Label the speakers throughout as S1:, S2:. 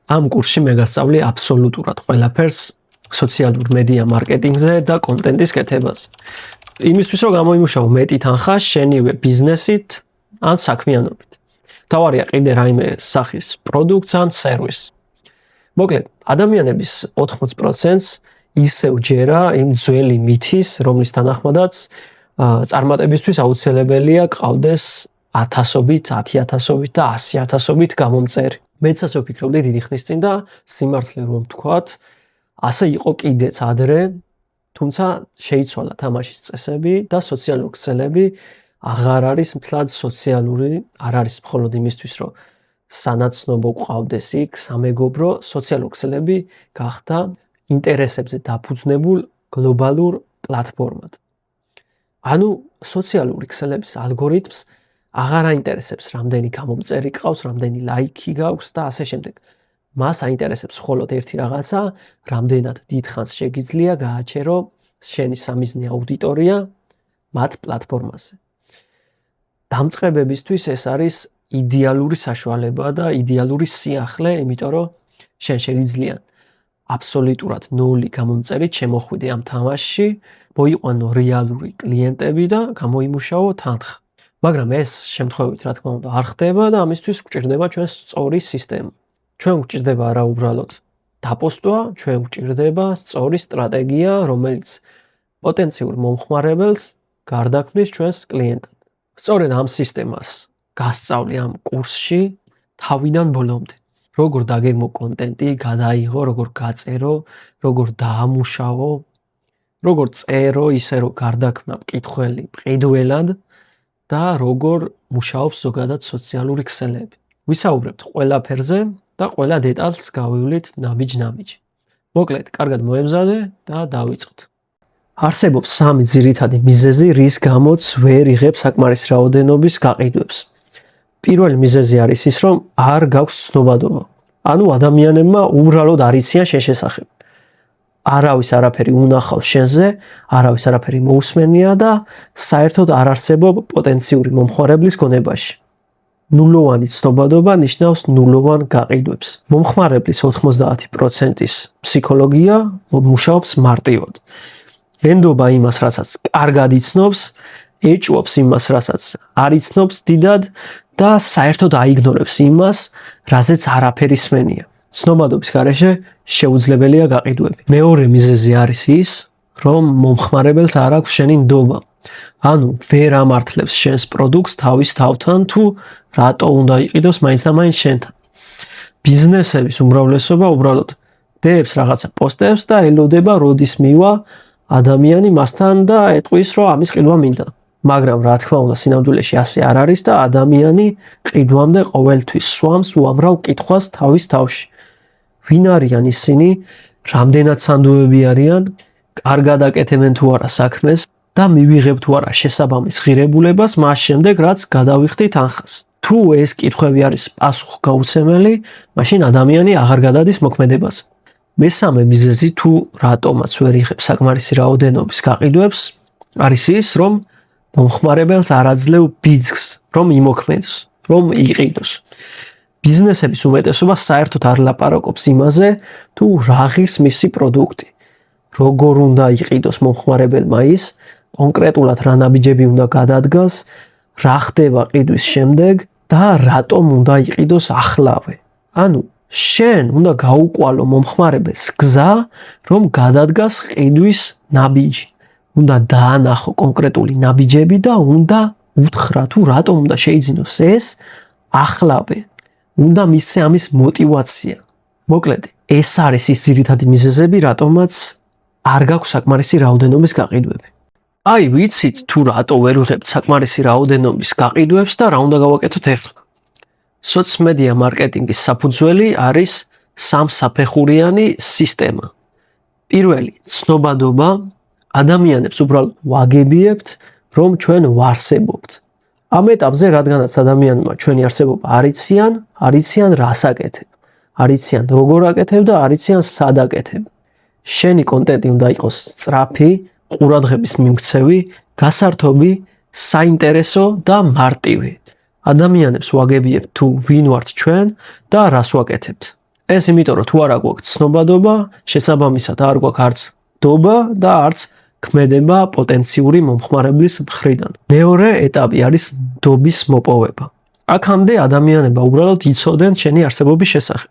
S1: Ამ კურსში მე გასწავლი აბსოლუტურად ყველაფერს სოციალურ მედია მარკეტინგზე და კონტენტის კეთებაზე. იმისთვის რომ გამოიმუშაო მეტი თანხა შენივე ბიზნესით ან საქმიანობით. თავარია კიდე რაიმე სახის პროდუქტს ან სერვისს. მოკლედ, ადამიანების 80%-ს ისევ ჯერა იმ ძველი მითის, რომლის თანახმადაც წარმატებისთვის აუცილებელია ყავდეს 1000-ობით, 10000-ობით და 100000-ობით გამომწერი. მეც ასე ვფიქრობდი დიდი ხნის წინ და სიმართლე რომ ვთქვათ, ასე იყო კიდეც ადრე, თუმცა შეიცვალა თამაშის წესები და სოციალური ქსელები აღარ არის მთლად სოციალური, არ არის მხოლოდ იმისთვის, რომ სანაცნობო ყავდეს იქ სამეგობრო, სოციალური ქსელები გახდა ინტერესებზე დაფუძნებულ გლობალურ პლატფორმად. ანუ სოციალური ქსელების ალგორითმს აღარ აინტერესებს რამდენი გამომწერი ყავს, რამდენი ლაიქი გაქვს და ასე შემდეგ. მას აინტერესებს მხოლოდ ერთი რაღაცა, რამდენად დიდხანს შეგიძლია გააჩერო შენი სამიზნე აუდიტორია მათ პლატფორმაზე. დამწყებებისთვის ეს არის იდეალური საშუალება და იდეალური სიახლე, იმიტომ რომ შენ შეგიძლია აბსოლუტურად 0 გამომწერით შემოხვიდე ამ თამაშში, მოიყვანო რეალური კლიენტები და გამოიმუშაო თანხა. მაგრამ ეს შემთხვევით რა თქმა უნდა არ ხდება და ამისთვის გვჭირდება ჩვენ სწორი სისტემა. ჩვენ გვჭირდება არა უბრალოდ დაპოსტვა, ჩვენ გვჭირდება სწორი სტრატეგია, რომელიც პოტენციურ მომხმარებელს გარდაქმნის ჩვენს კლიენტად. სწორედ ამ სისტემას გასწავლი ამ კურსში თავიდან ბოლომდე. როგორ დაგეგმო კონტენტი, გადაიღო, როგორ გაწერო, როგორ დაამუშავო, როგორ წერო, ისე რომ გარდაქმნა მკითხველი მყიდველად და როგორ მუშაობს ზოგადად სოციალური ქსელები. ვისაუბრებთ ყველაფერზე და ყველა დეტალს გავივლით ნაბიჯ-ნაბიჯი. მოკლედ, კარგად მოემზადე და დავიწყოთ. არსებობს 3 ძირითადი მიზეზი, რის გამოც ვერ იღებ საკმარის რაოდენობის გაყიდვებს. პირველი მიზეზი არის ის, რომ არ გაქვს ცნობადობა. ანუ ადამიანებმა უბრალოდ არ იციან შენ შესახებ. არავის არაფერი უნახავს შენზე, არავის არაფერი მოусმენია და საერთოდ არ არსებობ პოტენციური მომხმარებლის გონებაში. ნულოვანი ცნობადობა ნიშნავს ნულოვან გაყიდვებს. მომხმარებლის 90%-ის ფსიქოლოგია მუშაობს მარტივად. ენდობა იმას, რასაც კარგად იცნობს, ეჭვობს იმას, რასაც არ იცნობს დიდად და საერთოდ აიგნორებს იმას, რაზეც არაფერი სმენია. ცნობადობის გარეშე შეუძლებელია გაყიდვები. მეორე მიზეზი არის ის, რომ მომხმარებელს არ აქვს შენი ნდობა. ანუ ვერ ამართლებს შენს პროდუქტს თავის თავთან თუ რატო უნდა იყიდოს მაინც და მაინც შენთან. ბიზნესების უმრავლესობა უბრალოდ დებს რაღაცა პოსტებს და ელოდება როდის მივა ადამიანი მასთან და ეტყვის რომ ამის ყიდვა მინდა. მაგრამ რა თქმა უნდა სინამდვილეში ასე არ არის და ადამიანი ყიდვამდე ყოველთვის სვამს უამრავ კითხვას თავის თავში. ვინ არიან ისინი, რამდენად სანდოები არიან, კარგად აკეთებენ თუ არა საქმეს და მივიღებ თუ არა შესაბამის ღირებულებას მას შემდეგ რაც გადავიხდი თანხას. თუ ეს კითხვები არის პასუხგაუცემელი, მაშინ ადამიანი აღარ გადადის მოქმედებაზე. მესამე მიზეზი თუ რატომაც ვერ იღებ საკმარისი რაოდენობის გაყიდვებს, არის ის, რომ მომხმარებელს არ აძლევ ბიძგს, რომ იმოქმედოს, რომ იყიდოს. ბიზნესების უმეტესობა საერთოდ არ ლაპარაკობს იმაზე, თუ რა ღირს მისი პროდუქტი, როგორ უნდა იყიდოს მომხმარებელმა ის, კონკრეტულად რა ნაბიჯები უნდა გადადგას, რა ხდება ყიდვის შემდეგ და რატომ უნდა იყიდოს ახლავე. ანუ შენ უნდა გაუყვალო მომხმარებელს გზა, რომ გადადგას ყიდვის ნაბიჯი. უნდა დაანახო კონკრეტული ნაბიჯები და უნდა უთხრა თუ რატომ უნდა შეიძინოს ეს ახლავე. უნდა მისცე ამის мотивация. მოკლედ, ეს არის ის ძირითადი მიზეზები, რატომაც არ გაქვს საკმარისი რაოდენობის გაყიდვები. აი, ვიცით თუ რატო ვერ ვიღებთ საკმარისი რაოდენობის გაყიდვებს და რა უნდა გავაკეთოთ ახლა. სოციმედია მარკეტინგის საფუძველი არის სამსაფეხურიანი სისტემა. პირველი, ცნობადობა. ადამიანებს უბრალოდ ვაგებიებთ, რომ ჩვენ ვარსებობთ. ამ ეტაპზე, რადგანაც ადამიანმა ჩვენი არსებობა არ იციან რას აკეთებ, არ იციან როგორ აკეთებ და არ იციან სად აკეთებ. შენი კონტენტი უნდა იყოს სწრაფი, ყურადღების მიმქცევი, გასართობი, საინტერესო და მარტივი. ადამიანებს ვაგებიებთ თუ ვინ ვართ ჩვენ და რას ვაკეთებთ. ეს იმიტომ რომ თუ არა გვაქვს ცნობადობა, შესაბამისად არ გვაქვს არც დობა და არც ქმედება პოტენციური მომხმარებლის მხრიდან. მეორე ეტაპი არის დობის მოპოვება. აქამდე ადამიანებმა უბრალოდ იცოდნენ შენი არსებობის შესახებ.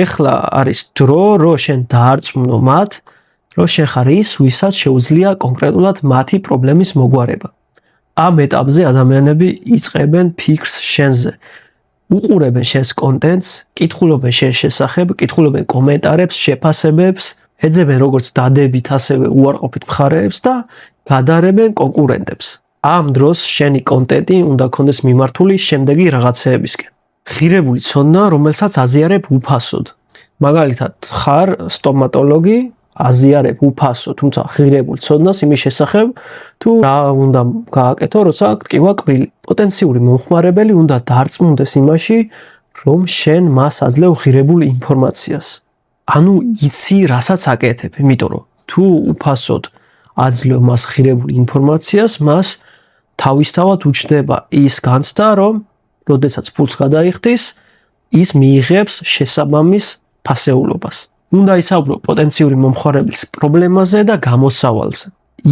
S1: ეხლა არის დრო, რომ შენ დაარწმუნო მათ, რომ შენ ხარ ის, ვისაც შეუძლია კონკრეტულად მათი პრობლემის მოგვარება. ამ ეტაპზე ადამიანები იწყებენ ფიქრს შენზე. უყურებენ შენს კონტენტს, კითხულობენ შენს შესახებ, კითხულობენ კომენტარებს, შეფასებებს, ეძებენ როგორც დადებით, ასევე უარყოფით მხარეებს და გადარებენ კონკურენტებს. ამ დროს შენი კონტენტი უნდა კონდეს მიმართული შემდეგი რაღაცეებისკენ. ღირებული ცოდნა, რომელსაც აზიარებ უფასოდ. მაგალითად, ხარ სტომატოლოგი, აზიარებ უფასო, თუმცა ღირებულ ცოდნას იმის შესახებ, თუ რა უნდა გააკეთო, როცა ტკივა კბილი. პოტენციური მომხმარებელი უნდა დარწმუნდეს იმაში, რომ შენ მას აძლევ ღირებულ ინფორმაციას. ანუ იცი, რასაც აკეთებ, იმიტომ რომ თუ უფასოდ აძლევ მას ღირებულ ინფორმაციას, მას თავისთავად უჩნდება ის განცდა, რომ როდესაც ფულს გადაიხდის, ის მიიღებს შესაბამის ფასეულობას. უნდა ისაუბრო პოტენციური მომხმარებლის პრობლემაზე და გამოსავალზე.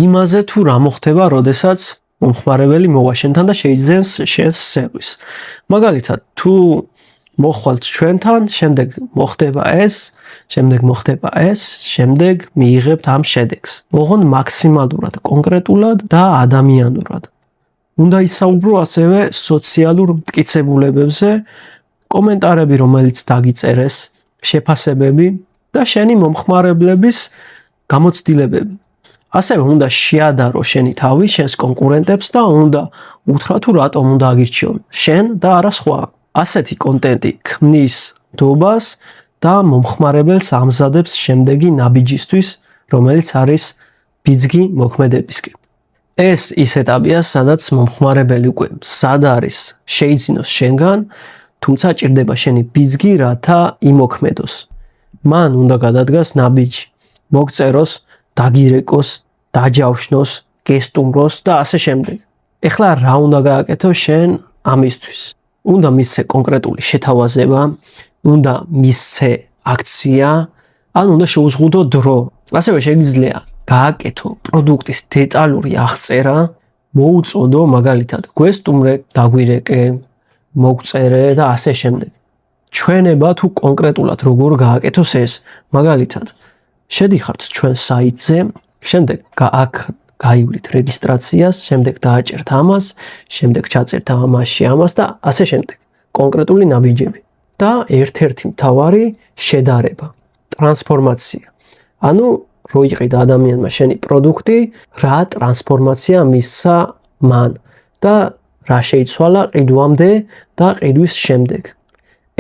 S1: იმაზე თუ რა მოხდება, როდესაც მომხმარებელი მოვა შენთან და შეიძენს შენს სერვისს. მაგალითად, თუ მოხვალთ ჩვენთან, შემდეგ მოხდება ეს, შემდეგ მიიღებთ ამ შედეგს. მოღონ მაქსიმალურად კონკრეტულად და ადამიანურად. უნდა ისაუბრო ასევე სოციალურ მტკიცებულებებზე, კომენტარები, რომელიც დაგიწერეს, შეფასებები და შენი მომხმარებლების გამოცდილებები. ასევე უნდა შეადარო შენი თავი შენს კონკურენტებს და უნდა უთხრა თუ რატომ უნდა აგირჩიონ შენ და არა სხვა. ასეთი კონტენტი ქმნის დობას და მომხმარებელს ამზადებს შემდეგი ნაბიჯისთვის, რომელიც არის ბიძგი მოქმედებისკენ. ეს ის ეტაპია, სადაც მომხმარებელი უკვე სად არის შეიძინოს შენგან, თუმცა ჭირდება შენი ბიძგი, რათა იმოქმედოს. მან უნდა გადადგას ნაბიჯი, მოგწეროს, დაგირეკოს, დაჯავშნოს, გესტუმროს და ასე შემდეგ. ეხლა რა უნდა გააკეთო შენ ამისთვის? უნდა მისცე კონკრეტული შეთავაზება, უნდა მისცე აქცია, ან უნდა შეუზღუდო დრო. ასევე შეგიძლია გააკეთო პროდუქტის დეტალური აღწერა, მოუწოდო მაგალითად გვესტუმრე, დაგვირეკე, მოგწერე და ასე შემდეგ. ჩვენება თუ კონკრეტულად როგორ გააკეთოს ეს, მაგალითად, შედიხართ ჩვენ საიტზე, შემდეგ აქ გაივლით რეგისტრაციას, შემდეგ დააჭერთ ამას, შემდეგ ჩაწერთ ამაში ამას და ასე შემდეგ. კონკრეტული ნაბიჯები. და ერთ-ერთი მთავარი შედარება, ტრანსფორმაცია. ანუ რო იყიდა ადამიანმა შენი პროდუქტი, რა ტრანსფორმაცია მისცა მან და რა შეიცვალა ყიდვამდე და ყიდვის შემდეგ.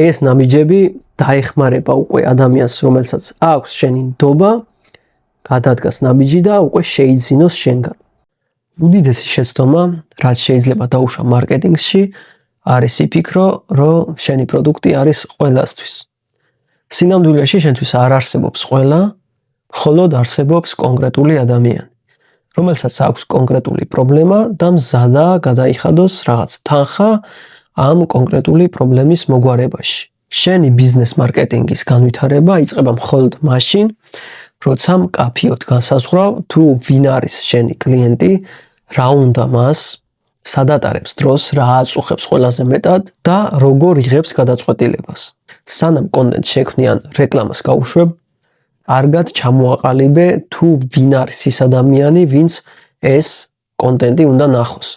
S1: ეს ნაბიჯები დაეხმარება უკვე ადამიანს, რომელსაც აქვს შენი ნდობა, გადადგას ნაბიჯი და უკვე შეიძინოს შენგან. უდიდესი შეცდომა, რაც შეიძლება დაუშვა მარკეტინგში, არის იფიქრო, რომ შენი პროდუქტი არის ყველასთვის. სინამდვილეში შენთვის არ არსებობს ყველა, მხოლოდ არსებობს კონკრეტული ადამიანი, რომელსაც აქვს კონკრეტული პრობლემა და მზადაა გადაიხადოს რაღაც თანხა ამ კონკრეტული პრობლემის მოგვარებაში. შენი ბიზნეს მარკეტინგის განვითარება იწყება მხოლოდ მაშინ, როცა მკაფიოდ განსაზღვრავ თუ ვინ არის შენი კლიენტი, რა უნდა მას, სად ატარებს დროს, რა აწუხებს ყველაზე მეტად და როგორ იღებს გადაწყვეტილებას. სანამ კონტენტს შექმნი ან რეკლამას გაუშვებ, კარგად ჩამოაყალიბე თუ ვინ არის ის ადამიანი, ვინც ეს კონტენტი უნდა ნახოს.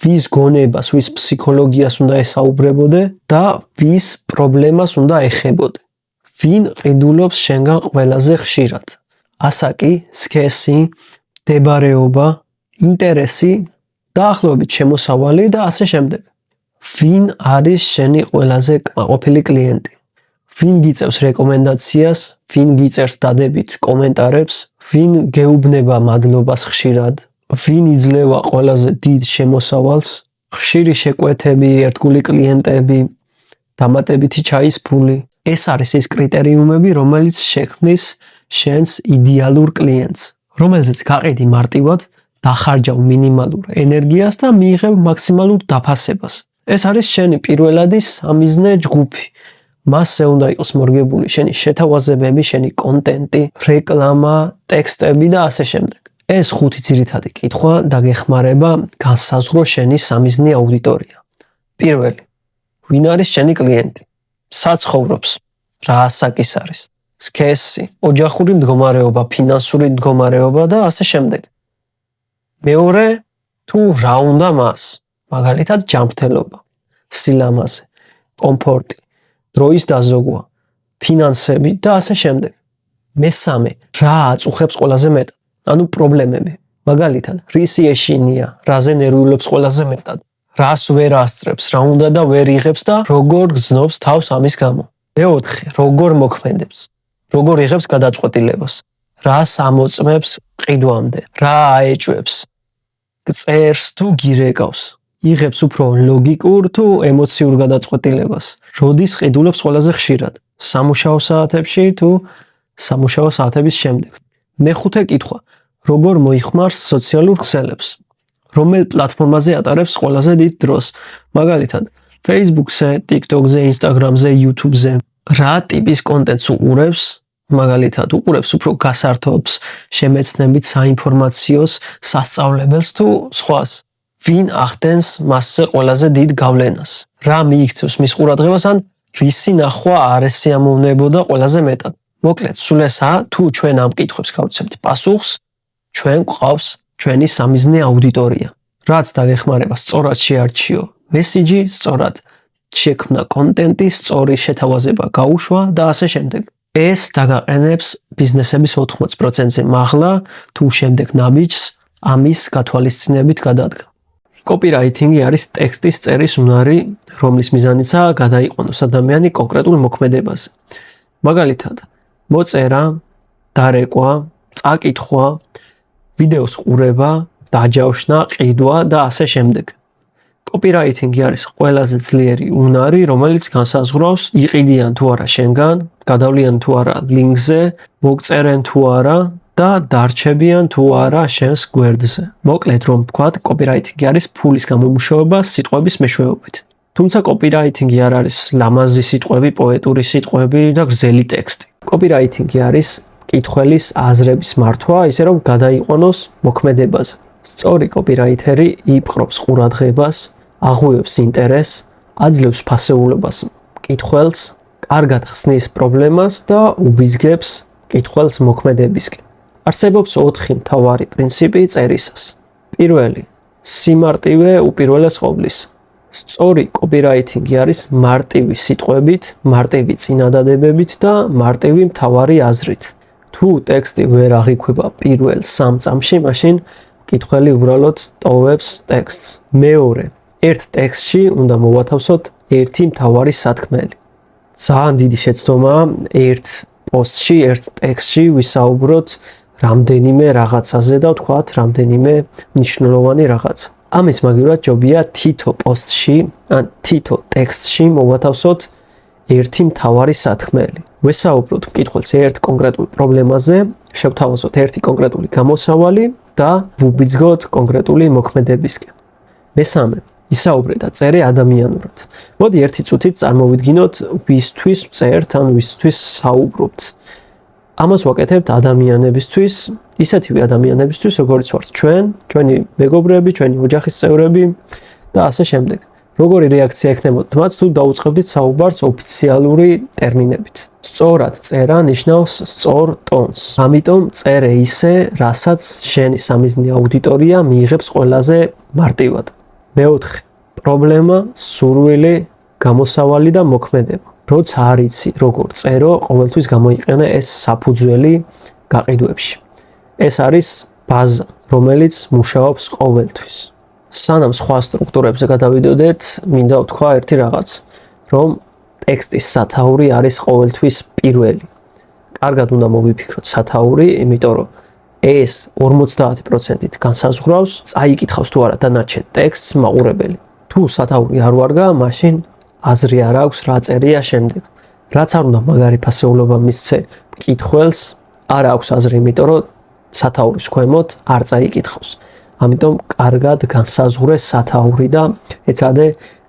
S1: ვის გონებას, ვის ფსიქოლოგიას უნდა ესაუბრებოდე და ვის პრობლემას უნდა ეხებოდე. ვინ ყიდულობს შენგან ყველაზე ხშირად. ასაკი, სქესი, მდებარეობა, ინტერესი, დაახლოებით შემოსავალი და ასე შემდეგ. ვინ არის შენი ყველაზე კმაყოფილი კლიენტი? ვინ გიწევს რეკომენდაციას, ვინ გიწერს დადებით კომენტარებს, ვინ გეუბნება მადლობას ხშირად, ვინ იძლევა ყველაზე დიდ შემოსავალს, ხშირი შეკვეთები, ერთგული კლიენტები, დამატებითი ჩაის ფული. ეს არის ის კრიტერიუმები, რომელიც შექმნის შენს იდეალურ კლიენტს, რომელზეც გაყიდი მარტივად, დახარჯავ მინიმალურ ენერგიას და მიიღებ მაქსიმალურ დაფასებას. ეს არის შენი პირველადი სამიზნე ჯგუფი, მასზე უნდა იყოს მორგებული შენი შეთავაზებები, შენი კონტენტი, რეკლამა, ტექსტები და ასე შემდეგ. ეს 5 ძირითადი კითხვა დაგეხმარება განსაზღვრო შენი სამიზნე აუდიტორია. პირველი, ვინ არის შენი კლიენტი? სად ცხოვრობს? რა ასაკის არის? სქესი, ოჯახური მდგომარეობა, ფინანსური მდგომარეობა და ასე შემდეგ. მეორე, თუ რა უნდა მას? მაგალითად, ჯანმრთელობა, სილამაზე, კომფორტი, დროის დაზოგვა, ფინანსები და ასე შემდეგ. მესამე, რა აწუხებს ყველაზე მეტად? ანუ პრობლემები. მაგალითად, რისი ეშინია, რაზე ნერვიულობს ყველაზე მეტად, რას ვერ ასწრებს, რა უნდა და ვერ იღებს და როგორ გზნობს თავს ამის გამო. მეოთხე, როგორ მოქმედებს, როგორ იღებს გადაწყვეტილებას, რას ამოწმებს ყიდვამდე, რა აეჭვებს, გწერს თუ გირეკავს, იღებს უფრო ლოგიკურ თუ ემოციურ გადაწყვეტილებას, როდის ყიდულობს ყველაზე ხშირად, სამუშაო საათებში თუ სამუშაო საათების შემდეგ. მეხუთე კითხვა, როგორ მოიხმარს სოციალურ ქსელებს, რომელ პლატფორმაზე ატარებს ყველაზე დიდ დროს, მაგალითად, Facebook-ზე, TikTok-ზე, Instagram-ზე, YouTube-ზე, რა ტიპის კონტენტს უყურებს, მაგალითად, უყურებს უფრო გასართობს, შემეცნებით საინფორმაციოს, სასწავლებელს თუ სხვას. ვინ ახდენს მასზე ყველაზე დიდ გავლენას, რა მიიქცევს მის ყურადღებას ან რისი ნახვა არ ესიამოვნებოდა ყველაზე მეტად. მოკლედ, სულ ესაა, თუ ჩვენ ამ კითხვებს გავცემთ პასუხს, ჩვენ გვყავს ჩვენი სამიზნე აუდიტორია. რაც დაგეხმარება სწორად შეარჩიო მესიჯი, სწორად შექმნა კონტენტი, სწორი შეთავაზება გაუშვა და ასე შემდეგ. ეს დაგაყენებს ბიზნესების 80%-ზე მაღლა, თუ შემდეგ ნაბიჯს ამის გათვალისწინებით გადადგა. კოპირაითინგი არის ტექსტის წერის უნარი, რომლის მიზანიცაა გადაიყვანოს ადამიანი კონკრეტულ მოქმედებაზე. მაგალითად, მოწერა, დარეკვა, წაკითხვა, ვიდეოს ყურება, დაჯავშნა, ყიდვა და ასე შემდეგ. კოპირაითინგი არის ყველაზე ძლიერი უნარი, რომელიც განსაზღვრავს, იყიდიან თუ არა შენგან, გადავლიან თუ არა ლინკზე, მოგწერენ თუ არა და დარჩებიან თუ არა შენს გვერდზე. მოკლედ რომ ვთქვათ, კოპირაითინგი არის ფულის გამომუშავება სიტყვების მეშვეობით. თუმცა კოპირაითინგი არ არის ლამაზი სიტყვები, პოეტური სიტყვები და გრძელი ტექსტი. კოპირაითინგი არის კითხველის აზრების მართვა, ისე რომ გადაიყვანოს მოქმედებაზე. სწორი კოპირაითერი იპყრობს ყურადღებას, აღუევს ინტერესს, აძლევს ფასეულობას კითხველს, კარგად ხსნის პრობლემას და უბიძგებს კითხველს მოქმედებისკენ. არსებობს 4 მთავარი პრინციპი წერისას. პირველი, სიმარტივე უპირველეს ყოვლისა. სწორი კოპირაითინგი არის მარტივი სიტყვებით, მარტივი წინადადებებით და მარტივი მთავარი აზრით. თუ ტექსტი ვერ აღიქვება პირველ 3 წამში, მაშინ მკითხველი უბრალოდ ტოვებს ტექსტს. მეორე, ერთ ტექსტში უნდა მოვათავსოთ ერთი მთავარი სათქმელი. ძალიან დიდი შეცდომაა ერთ პოსტში, ერთ ტექსტში ვისაუბროთ რამდენიმე რაღაცაზე და ვთქვათ რამდენიმე მნიშვნელოვანი რაღაცა. ამის მაგივრად ჯობია თითო პოსტში ან თითო ტექსტში მოვათავსოთ ერთი მთავარი სათქმელი. ვესაუბროთ მკითხველს ერთ კონკრეტულ პრობლემაზე, შევთავაზოთ ერთი კონკრეტული გამოსავალი და ვუბიძგოთ კონკრეტული მოქმედებისკენ. მესამე, ისაუბრე და წერე ადამიანურად. მოდი ერთი წუთით წარმოვიდგინოთ, ვისთვის წერთ ან ვისთვის საუბრობთ. ამას ვაკეთებთ ადამიანებისთვის, ისეთივე ადამიანებისთვის, როგორც ვართ ჩვენ, ჩვენი მეგობრები, ჩვენი ოჯახის წევრები და ასე შემდეგ. როგორი რეაქცია ექნებოდათ მათ თუ დაუწყებდით საუბარს ოფიციალური ტერმინებით. სწორად წერა ნიშნავს სწორ ტონს. ამიტომ წერე ისე, რასაც შენი სამიზნე აუდიტორია მიიღებს ყველაზე მარტივად. მეოთხე, პრობლემა, სურვილი, გამოსავალი და მოქმედება. როცა არ იცი როგორ წერო, ყოველთვის გამოიყენე ეს საფუძველი გაყიდვებში. ეს არის ბაზა, რომელიც მუშაობს ყოველთვის. სანამ სხვა სტრუქტურებზე გადავიდოდეთ, მინდა ვთქვა ერთი რაღაც, რომ ტექსტის სათაური არის ყოველთვის პირველი. კარგად უნდა მოვიფიქროთ სათაური, იმიტომ რომ ეს 50%-ით განსაზღვრავს, წაიკითხავს თუ არა დანარჩენ ტექსტს მაყურებელი. თუ სათაური არ ვარგა, მაშინ აზრი არ აქვს რა წერია შემდეგ. რაც არ უნდა მაგარი ფასეულობა მისცე მკითხველს, არ აქვს აზრი, იმიტომ რომ სათაურის ქვემოთ არ წაიკითხავს. ამიტომ კარგად განსაზღვრე სათაური და ეცადე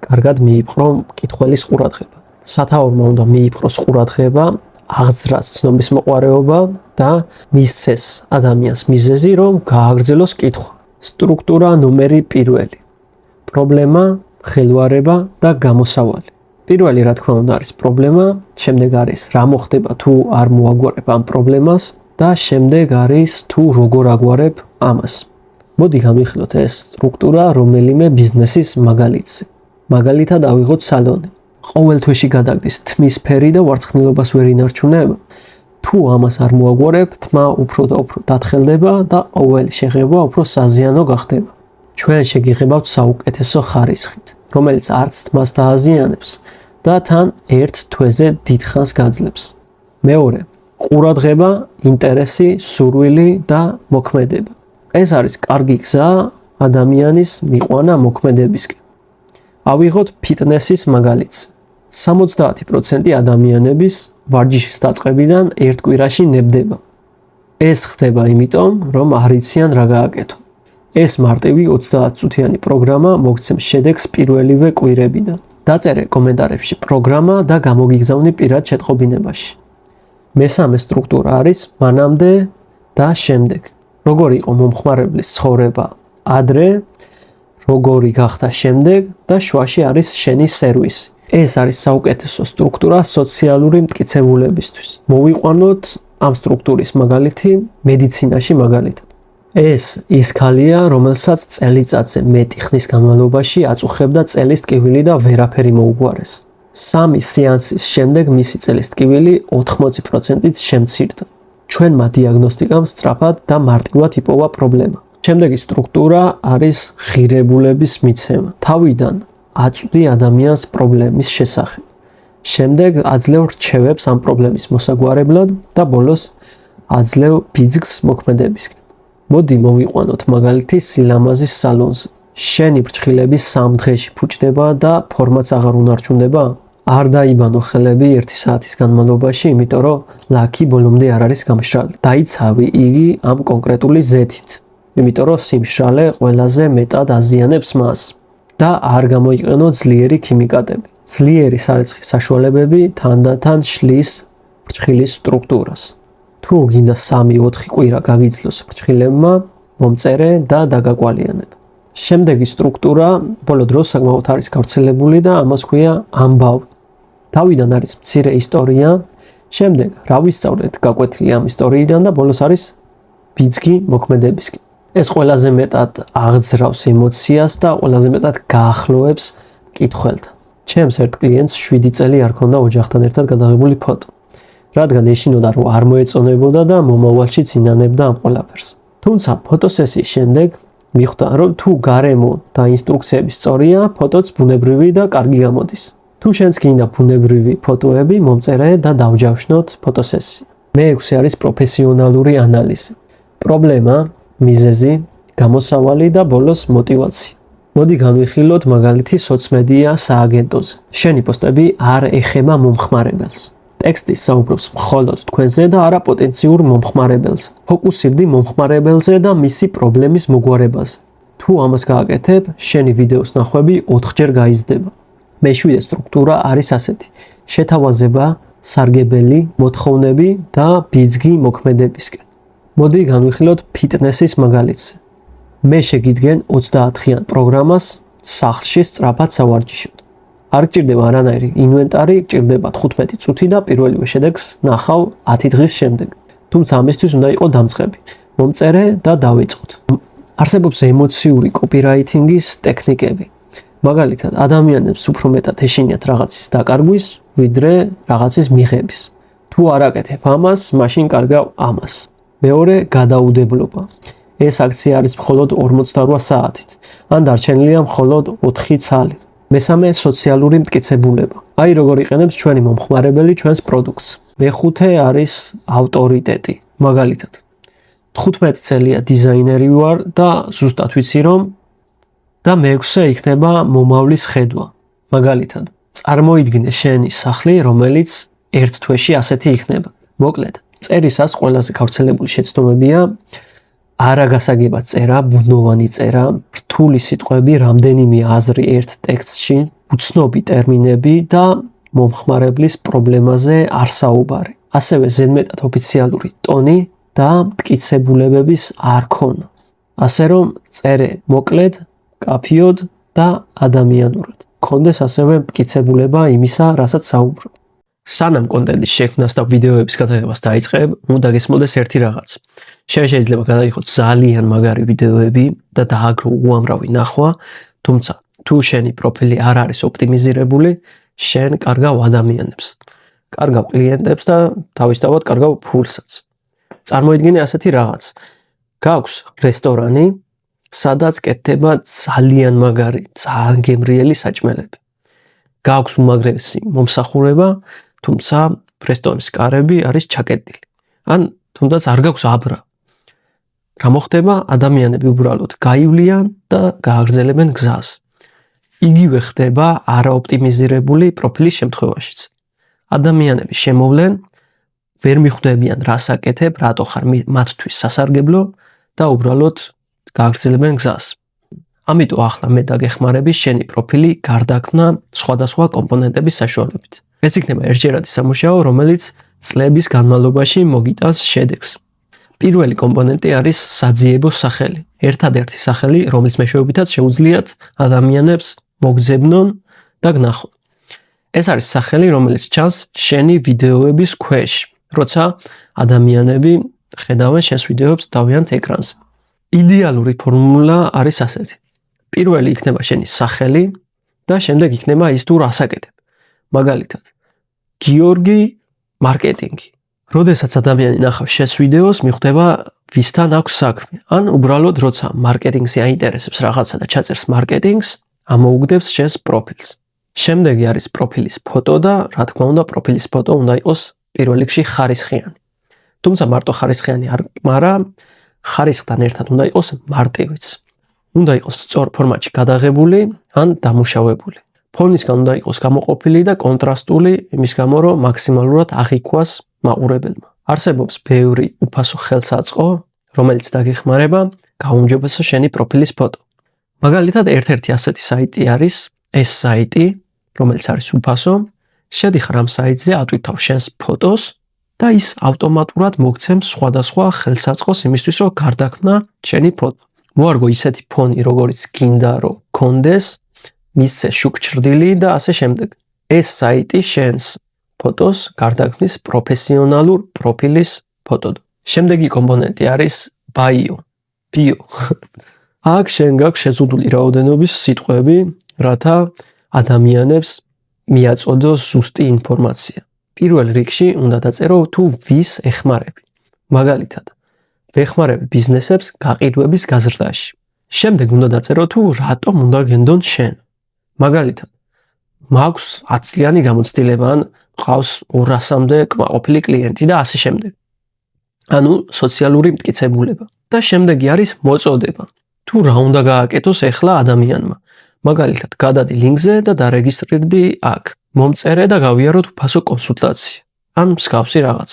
S1: კარგად მიიპყრო მკითხველის ყურადღება. სათაურმა უნდა მიიპყროს ყურადღება, აღძრას ცნობის მოყვარეობა და მისცეს ადამიანს მიზეზი, რომ გააგრძელოს კითხვა. სტრუქტურა ნომერი 1. პრობლემა, ხელვარება და გამოსავალი. პირველი რა თქმა უნდა არის პრობლემა, შემდეგ არის რა მოხდება თუ არ მოაგვარებ ამ პრობლემას და შემდეგ არის თუ როგორ აგვარებ ამას. მოდი განვიხილოთ ეს სტრუქტურა რომელიმე ბიზნესის მაგალითზე. მაგალითად ავიღოთ სალონი. ყოველ თვეში გადაგდის თმის ფერი და ვარცხნილობას ვერ ინარჩუნება. თუ ამას არ მოაგვარებ, თმა უფრო და უფრო დათხელდება და ყოველი შეხება უფრო საზიანო გახდება. ჩვენ შეგიღებავთ საუკეთესო ხარისხით, რომელიც არც თმას დააზიანებს და თან ერთ თვეზე დიდხანს გაძლებს. მეორე, ყურადღება, ინტერესი, სურვილი და მოქმედება. ეს არის კარგი გზა ადამიანის მიყვანა მოქმედებისკენ. ავიღოთ ფიტნესის მაგალითს. 70% ადამიანების ვარჯიშის დაწყებიდან ერთ კვირაში ნებდება. ეს ხდება იმიტომ, რომ არ იციან რა გააკეთონ. ეს მარტივი 30 წუთიანი პროგრამა მოგცემს შედეგს პირველივე კვირებიდან. დაწერე კომენტარებში პროგრამა და გამოგიგზავნე პირად შეტყობინებაში. მესამე სტრუქტურა არის მანამდე და შემდეგ. როგორი იყო მომხმარებლის ცხოვრება ადრე, როგორი გახდა შემდეგ და შუაში არის შენი სერვისი. ეს არის საუკეთესო სტრუქტურა სოციალური მტკიცებულებისთვის. მოვიყვანოთ ამ სტრუქტურის მაგალითი მედიცინაში მაგალითად. ეს ის ქალია, რომელსაც წელიწადზე მეტი ხნის განმავლობაში აწუხებდა წელის ტკივილი და ვერაფერი მოუგვარეს. 3 სეანსის შემდეგ მისი წელის ტკივილი 80%-ით შემცირდა. ჩვენმა დიაგნოსტიკამ სწრაფად და მარტივად იპოვა პრობლემა. შემდეგი სტრუქტურა არის ღირებულების მიცემა. თავიდან აწვდი ადამიანს პრობლემის შესახებ. შემდეგ აძლევ რჩევებს ამ პრობლემის მოსაგვარებლად და ბოლოს აძლევ ბიძგს მოქმედებისკენ. მოდი მოვიყვანოთ მაგალითი სილამაზის სალონზე. შენი ფრჩხილები 3 დღეში ფუჭდება და ფორმაც აღარ უნარჩუნდება? არ დაიბანო ხელები 1 საათის განმავლობაში, იმიტომ რომ ლაკი ბოლომდე არ არის გამშრალი. დაიცავი იგი ამ კონკრეტული ზეთით, იმიტომ რომ სიმშრალე ყველაზე მეტად აზიანებს მას. და არ გამოიყენო ძლიერი ქიმიკატები. ძლიერი სარეცხი საშუალებები თანდათან შლის ფრჩხილის სტრუქტურას. თუ გინდა 3-4 კვირა გაგიძლოს ფრჩხილებმა, მომწერე და დაგაკვალიანებ. შემდეგი სტრუქტურა ბოლო დროს საკმაოდ არის გავრცელებული და ამას ქვია ამბავი. თავიდან არის მცირე ისტორია, შემდეგ რა ვისწავლეთ გაკვეთილი ამ ისტორიიდან და ბოლოს არის ბიძგი მოქმედებისკენ. ეს ყველაზე მეტად აღძრავს ემოციას და ყველაზე მეტად გაახლოებს მკითხველთან. ჩემს ერთ კლიენტს 7 წელი არ ქონდა ოჯახთან ერთად გადაღებული ფოტო, რადგან ეშინოდა რომ არ მოეწონებოდა და მომავალში წინანებდა ამ ყველაფერს. თუმცა ფოტოსესიის შემდეგ მიხვდა რომ თუ გარემო და ინსტრუქციები სწორია, ფოტოც ბუნებრივი და კარგი გამოდის. თუ შენს გინდა ბუნებრივი ფოტოები, მომწერე და დავჯავშნოთ ფოტოსესია. მე-6 არის პროფესიონალური ანალიზი. პრობლემა, მიზეზი, გამოსავალი და ბოლოს мотиваცია. მოდი განვიხილოთ მაგალითი სოციმედია სააგენტოზე. შენი პოსტები არ ეხება მომხმარებელს. ტექსტი საუბრობს მხოლოდ თქვენზე და არა პოტენციურ მომხმარებელზე. ფოკუსირდი მომხმარებელზე და მისი პრობლემის მოგვარებაზე. თუ ამას გააკეთებ, შენი ვიდეოს ნახვები 4-ჯერ გაიზრდება. მე-7 სტრუქტურა არის ასეთი: შეთავაზება, სარგებელი, მოთხოვნები და ბიძგი მოქმედებისკენ. მოდი განვიხილოთ ფიტნესის მაგალითზე. მე შეგიდგენ 30-იან პროგრამას სახლში სწრაფად სავარჯიშოდ. არ გჭირდება არანაირი ინვენტარი, გჭირდება 15 წუთი და პირველივე შედეგს ნახავ 10 დღის შემდეგ. თუმცა ამისთვის უნდა იყოს დამწყები. მომწერე და დავიწყოთ. არსებობს ემოციური კოპირაითინგის ტექნიკები. მაგალითად, ადამიანებს უფრო მეტად ეშინიათ რაღაცის დაკარგვის, ვიდრე რაღაცის მიღების. თუ არ აკეთებ ამას, მაშინ კარგავ ამას. მეორე, გადაუდებლობა. ეს აქცია არის მხოლოდ 48 საათით, ან დარჩენილია მხოლოდ 4 ცალი. მესამე, სოციალური მტკიცებულება. აი როგორ იყენებს ჩვენი მომხმარებელი ჩვენს პროდუქტს. მე-5 არის ავტორიტეტი. მაგალითად, 15 წელია დიზაინერი ვარ და ზუსტად ვიცი რომ და მე-6 იქნება მომავლის ხედვა. მაგალითად, წარმოიდგინე შენი სახლი, რომელიც ერთ თვეში ასეთი იქნება. მოკლედ, წერისას ყველაზე გავრცელებული შეცდომებია არაგასაგებად წერა, ბუნოვანი წერა, რთული სიტყვები, რამდენიმე აზრი ერთ ტექსტში, უცნობი ტერმინები და მომხმარებლის პრობლემაზე არ საუბარი. ასევე ზედმეტად ოფიციალური ტონი და მტკიცებულებების არ ქონა. ასე რომ წერე მოკლედ, კაფიოდ და ადამიანურად. კონდეს ასევე მტკიცებულება იმისა, რასაც საუბრობ. სანამ კონტენტის შექმნას და ვიდეოების გადაღებას დაიწყებ, უნდა გესმოდეს ერთი რაღაც. შეიძლება გადაიღოთ ძალიან მაგარი ვიდეოები და დააგრო უამრავი ნახვა, თუმცა თუ შენი პროფილი არ არის ოპტიმიზირებული, შენ კარგავ ადამიანებს, კარგავ კლიენტებს და თავისთავად კარგავ ფულსაც. წარმოიდგინე ასეთი რაღაც. გაქვს რესტორანი, სადაც კეთდება ძალიან მაგარი, ძალიან გემრიელი საჭმელები. გაქვს უმაგრესი მომსახურება, თუმცა რესტორნის კარები არის ჩაკეტილი. ან თუნდაც არ გაქვს აბრა. რა მოხდება? ადამიანები უბრალოდ გაივლიან და გააგრძელებენ გზას. იგივე ხდება არაოპტიმიზირებული პროფილის შემთხვევაშიც. ადამიანები შემოვლენ, ვერ მიხვდებიან რას აკეთებ, რატო ხარ მათთვის სასარგებლო და უბრალოდ გააგრძელებენ გზას. ამიტომ ახლა მე დაგეხმარები შენი პროფილი გარდაქმნა სხვადასხვა კომპონენტების საშუალებით. ეს იქნება ერთჯერადი სამუშაო, რომელიც წლების განმავლობაში მოგიტანს შედეგს. პირველი კომპონენტი არის საძიებო სახელი. ერთადერთი სახელი, რომლის მეშვეობითაც შეუძლიათ ადამიანებს მოგძებნონ და გნახონ. ეს არის სახელი, რომელიც ჩანს შენი ვიდეოების ქვეშ, როცა ადამიანები ხედავენ შენს ვიდეოებს თავიანთ ეკრანზე. იდეალური ფორმულა არის ასეთი. პირველი იქნება შენი სახელი და შემდეგ იქნება ის თუ რას აკეთებ. მაგალითად, გიორგი მარკეტინგი. როდესაც ადამიანი ნახავს შენს ვიდეოს, მიხვდება ვისთან აქვს საქმე. ან უბრალოდ როცა მარკეტინგზე აინტერესებს რაღაცა და ჩაწერს მარკეტინგს, ამოუგდებს შენს პროფილს. შემდეგი არის პროფილის ფოტო და რა თქმა უნდა პროფილის ფოტო უნდა იყოს პირველ რიგში ხარისხიანი. თუმცა მარტო ხარისხიანი არ, მაგრამ ხარისხთან ერთად უნდა იყოს მარტივიც. უნდა იყოს სწორ ფორმატში გადაღებული ან დამუშავებული. ფონისგან უნდა იყოს გამოყოფილი და კონტრასტული, იმის გამო რომ მაქსიმალურად აღიქვას მაყურებელმა. არსებობს ბევრი უფასო ხელსაწყო, რომელიც დაგეხმარება გაუმჯობესო შენი პროფილის ფოტო. მაგალითად, ერთ-ერთი ასეთი საიტი არის ეს საიტი, რომელიც არის უფასო. შედიხარ ამ საიტზე, ატვირთავ შენს ფოტოს და ის ავტომატურად მოგცემს სხვადასხვა ხელსაწყოს იმისთვის, რომ გარდაქმნა შენი ფოტო. მოარგო ისეთი ფონი, როგორც გინდა რომ გქონდეს, მისცე შუქჭრდილი და ასე შემდეგ. ეს საიტი შენს ფოტოს გარდაქმნის პროფესიონალურ პროფილის ფოტოდ. შემდეგი კომპონენტი არის ბიო. აქ შენ გაქვს შეზღუდული რაოდენობის სიტყვები, რათა ადამიანებს მიაწოდოს ზუსტი ინფორმაცია. პირველ რიგში უნდა დაწერო თუ ვის ეხმარები. მაგალითად, ვეხმარებ ბიზნესებს გაყიდვების გაზრდაში. შემდეგ უნდა დაწერო თუ რატომ უნდა გენდონ შენ. მაგალითად, მაქვს 10 წლიანი გამოცდილება ან მყავს 200-მდე კმაყოფილი კლიენტი და ასე შემდეგ. ანუ სოციალური მტკიცებულება. და შემდეგი არის მოწოდება. თუ რა უნდა გააკეთოს ახლა ადამიანმა. მაგალითად, გადადი ლინკზე და დარეგისტრირდი აქ. მომწერე და გავიაროთ უფასო კონსულტაცია. ან მსგავსი რაღაც.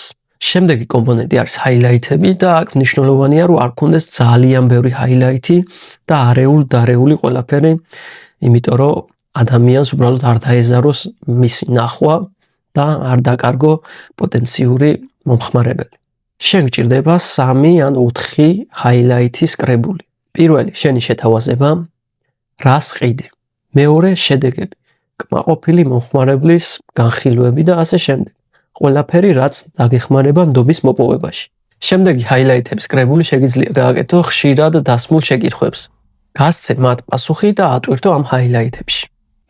S1: შემდეგი კომპონენტი არის ჰაილაითები და აქ მნიშვნელოვანია რომ არ გქონდეს ძალიან ბევრი ჰაილაითი და არეული ყველაფერი, იმიტომ რომ ადამიანს უბრალოდ არ დაეზაროს მისი ნახვა და არ დაკარგო პოტენციური მომხმარებელი. შენ გჭირდება 3 ან 4 ჰაილაითის კრებული. პირველი, შენი შეთავაზება, რას ყიდი. მეორე, შედეგები, კმაყოფილი მომხმარებლის განხილვები და ასე შემდეგ. ყველაფერი, რაც დაგეხმარება ნდობის მოპოვებაში. შემდეგი ჰაილაითების კრებული შეგიძლია გააკეთო ხშირად დასმულ შეკითხვებს. გასცე მათ პასუხი და ატვირთო ამ ჰაილაითებში.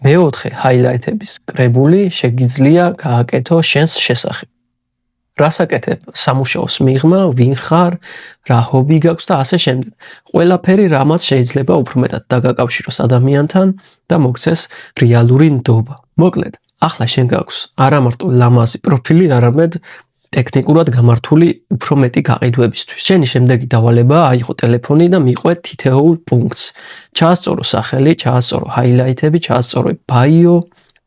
S1: მეოთხე, ჰაილაითების კრებული შეგიძლია გააკეთო შენს შესახებ. რას აკეთებ? სამუშაოს მიღმა, ვინ ხარ, რა ჰობი გაქვს და ასე შემდეგ. ყველაფერი, რამაც შეიძლება უფრო მეტად დაგაკავშიროს ადამიანთან და მოგცეს რეალური ნდობა. მოკლედ, ახლა შენ გაქვს არა მარტო ლამაზი პროფილი, არამედ ტექნიკურად გამართული უფრო მეტი გაყიდვებისთვის. შენი შემდეგი დავალება აიღო ტელეფონი და მიყვე თითოეულ პუნქტს. ჩაასწორო სახელი, ჩაასწორო ჰაილაითები, ჩაასწორო ბიო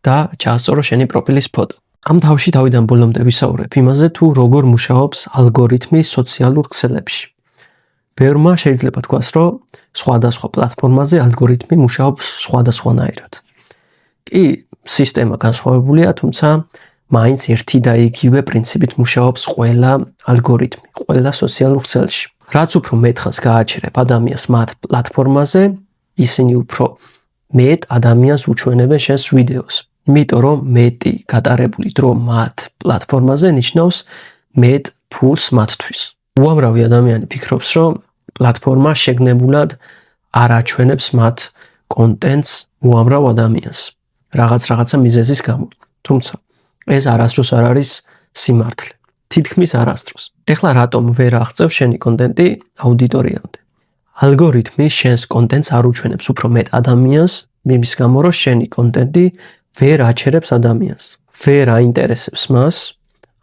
S1: და ჩაასწორო შენი პროფილის ფოტო. ამ თავში თავიდან ბოლომდე ვისაუბრებ იმაზე, თუ როგორ მუშაობს ალგორითმი სოციალურ ქსელებში. ბევრმა შეიძლება თქვას, რომ სხვადასხვა პლატფორმაზე ალგორითმი მუშაობს სხვადასხვანაირად. კი, სისტემა განსხვავებულია, თუმცა მაინც ერთი და იგივე პრინციპით მუშაობს ყველა ალგორითმი, ყველა სოციალურ ქსელში. რაც უფრო მეტხანს გააჩერებ ადამიანს მათ პლატფორმაზე, ისინი უფრო მეტ ადამიანს უჩვენებენ შენს ვიდეოს. იმიტომ რომ მეტი გატარებული დრო მათ პლატფორმაზე ნიშნავს მეტ ფულს მათთვის. უამრავი ადამიანი ფიქრობს, რომ პლატფორმა შეგნებულად არ აჩვენებს მათ კონტენტს უამრავ ადამიანს. რაღაცა მიზეზის გამო. თუმცა ეს არასდროს არ არის სიმართლე. თითქმის არასდროს. ეხლა რატომ ვერ აღწევ შენი კონტენტი აუდიტორიამდე? ალგორითმი შენს კონტენტს არ უჩვენებს უფრო მეტ ადამიანს, იმის გამო რომ შენი კონტენტი ვერ აჩერებს ადამიანს. ვერ აინტერესებს მას,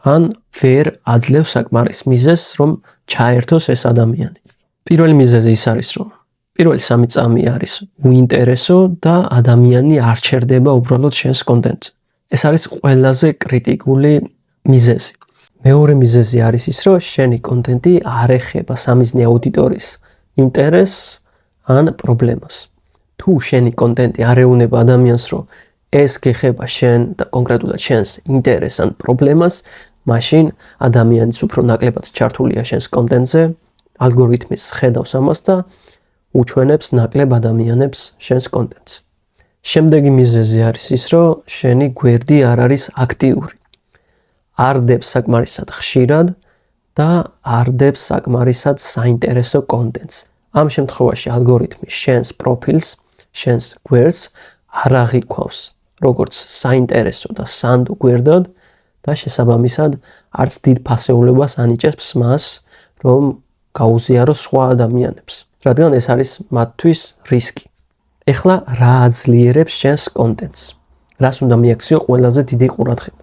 S1: ან ვერ აძლევს საკმარის მიზეზს, რომ ჩაერთოს ეს ადამიანი. პირველი მიზეზი ის არის, რომ პირველი 3 წამი არის უინტერესო და ადამიანი არ ჩერდება უბრალოდ შენს კონტენტს. ეს არის ყველაზე კრიტიკული მიზეზი. მეორე მიზეზი არის ის, რომ შენი კონტენტი არ ეხება სამიზნე აუდიტორიის ინტერესს ან პრობლემას. თუ შენი კონტენტი არ ეუბნება ადამიანს, რომ ეს გეხება შენ და კონკრეტულად შენს ინტერესს ან პრობლემას, მაშინ ადამიანის უფრო ნაკლებად ჩართულია შენს კონტენტზე, ალგორითმის ხედავს ამას და უჩვენებს ნაკლებ ადამიანებს შენს კონტენტს. შემდეგი მიზეზი არის ის, რომ შენი გვერდი არ არის აქტიური. არ დებს საკმარისად ხშირად და არ დებს საკმარისად საინტერესო კონტენტს. ამ შემთხვევაში ალგორითმი შენს პროფილს, შენს გვერდს არ აღიქვავს როგორც საინტერესო და სანდო გვერდად და შესაბამისად არც დიდ ფასეულობას ანიჭებს მას, რომ გაუზიაროს სხვა ადამიანებს, რადგან ეს არის მათთვის რისკი. ეხლა რა აძლიერებს შენს კონტენტს? რას უნდა მიაქციო ყველაზე დიდი ყურადღება?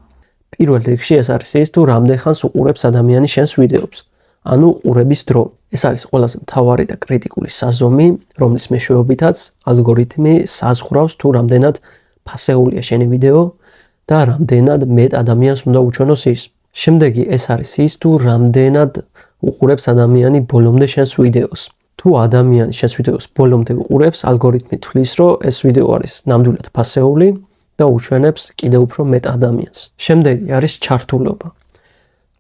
S1: პირველ რიგში ეს არის ის, თუ რამდენ ხანს უყურებს ადამიანი შენს ვიდეოს, ანუ ყურების დრო. ეს არის ყველაზე მთავარი და კრიტიკული საზომი, რომლის მეშვეობითაც ალგორითმი საზღვრავს თუ რამდენად ფასეულია შენი ვიდეო და რამდენად მეტ ადამიანს უნდა უჩვენოს ის. შემდეგი ეს არის ის, თუ რამდენად უყურებს ადამიანი ბოლომდე შენს ვიდეოს. თუ ადამიანი შენს ვიდეოს ბოლომდე უყურებს, ალგორითმი თვლის, რომ ეს ვიდეო არის ნამდვილად ფასეული და უჩვენებს კიდევ უფრო მეტ ადამიანს. შემდეგი არის ჩართულობა.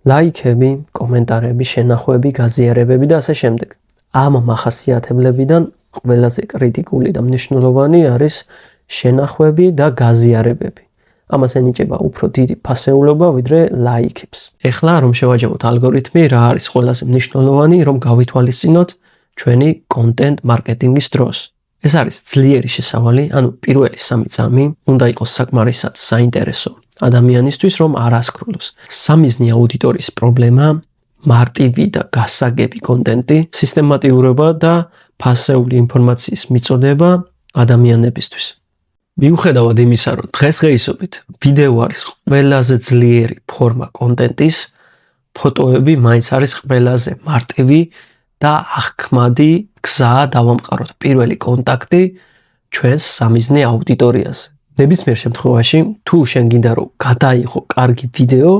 S1: ლაიქები, კომენტარები, შენახვები, გაზიარებები და ასე შემდეგ. ამ მახასიათებლებიდან ყველაზე კრიტიკული და მნიშვნელოვანი არის შენახვები და გაზიარებები. ამას ენიჭება უფრო დიდი ფასეულობა ვიდრე ლაიქებს. ეხლა რომ შევაჯამოთ ალგორითმი, რა არის ყველაზე მნიშვნელოვანი, რომ გავითვალისწინოთ ჩვენი კონტენტ მარკეტინგის დროს. ეს არის ძლიერი შესავალი, ანუ პირველი 3 წამი უნდა იყოს საკმარისად საინტერესო ადამიანისთვის, რომ არ ასკროლოს. სამიზნე აუდიტორიის პრობლემა, მარტივი და გასაგები კონტენტი, სისტემატიურობა და ფასეული ინფორმაციის მიწოდება ადამიანებისთვის. მიუხედავად იმისა, რომ დღესდღეობით ვიდეო არის ყველაზე ძლიერი ფორმა კონტენტის, ფოტოები მაინც არის ყველაზე მარტივი და აღქმადი გზა დავამყაროთ პირველი კონტაქტი ჩვენს სამიზნე აუდიტორიაზე. ნებისმიერ შემთხვევაში, თუ შენ გინდა რომ გადაიღო კარგი ვიდეო,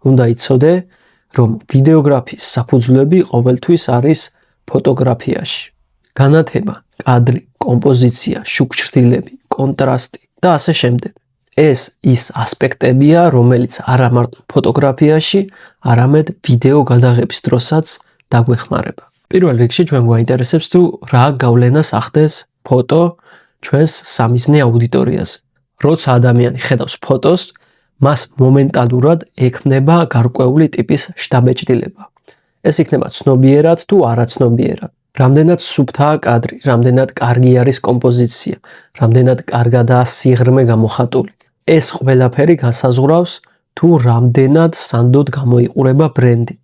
S1: უნდა იცოდე, რომ ვიდეოგრაფიის საფუძვლები ყოველთვის არის ფოტოგრაფიაში. განათება, კადრი, კომპოზიცია, შუქჩრდილები, კონტრასტი და ასე შემდეგ. ეს ის ასპექტებია, რომელიც არა მარტო ფოტოგრაფიაში, არამედ ვიდეო გადაღების დროსაც დაგვეხმარება. პირველ რიგში ჩვენ გვაინტერესებს თუ რა გავლენას ახდენს ფოტო ჩვენს სამიზნე აუდიტორიაზე. როცა ადამიანი ხედავს ფოტოს, მას მომენტალურად ექმნება გარკვეული ტიპის შთაბეჭდილება. ეს იქნება ცნობიერად თუ არაცნობიერად. რამდენად სუფთაა კადრი, რამდენად კარგი არის კომპოზიცია, რამდენად კარგადაა სიღრმე გამოხატული. ეს ყველაფერი განსაზღვრავს თუ რამდენად სანდოდ გამოიყურება ბრენდი.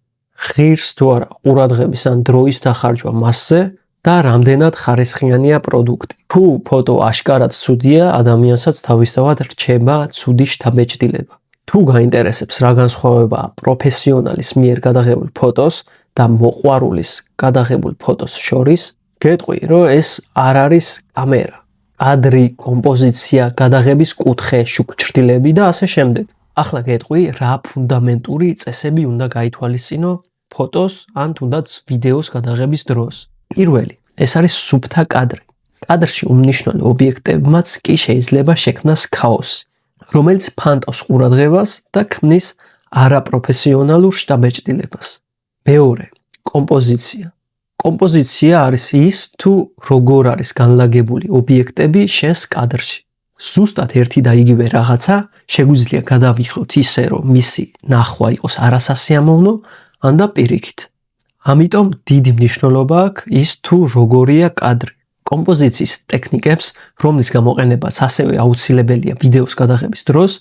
S1: ღირს თუ არა ყურადღების ან დროის დახარჯვა მასზე და რამდენად ხარისხიანია პროდუქტი. თუ ფოტო აშკარად ცუდია, ადამიანსაც თავისთავად რჩება ცუდი შთაბეჭდილება. თუ გაინტერესებს რა განსხვავებაა პროფესიონალის მიერ გადაღებულ ფოტოს და მოყვარულის გადაღებულ ფოტოს შორის, გეტყვი, რომ ეს არ არის კამერა, კადრი, კომპოზიცია, გადაღების კუთხე, შუქჩრდილები და ასე შემდეგ. ახლა გეტყვი, რა ფუნდამენტური წესები უნდა გაითვალისწინო ფოტოს ან თუნდაც ვიდეოს გადაღების დროს. პირველი, ეს არის სუფთა კადრი. კადრში უმნიშვნელო ობიექტებმაც კი შეიძლება შექმნას ქაოსი. რომელიც ფანტავს ყურადღებას და ქმნის არაპროფესიონალურ შტაბეჭდილებას. მეორე, კომპოზიცია. კომპოზიცია არის ის, თუ როგორ არის განლაგებული ობიექტები შენს კადრში. ზუსტად ერთი და იგივე რაღაცა შეგვიძლია გადავიხოთ ისე, რომ მისი ნახვა იყოს არასასიამოვნო, ან და პირიქით. ამიტომ დიდი მნიშვნელობა აქვს ის, თუ როგორია კადრი. კომპოზიციის ტექნიკებს, რომლის გამოყენებაც ასევე აუცილებელია ვიდეოს გადაღების დროს,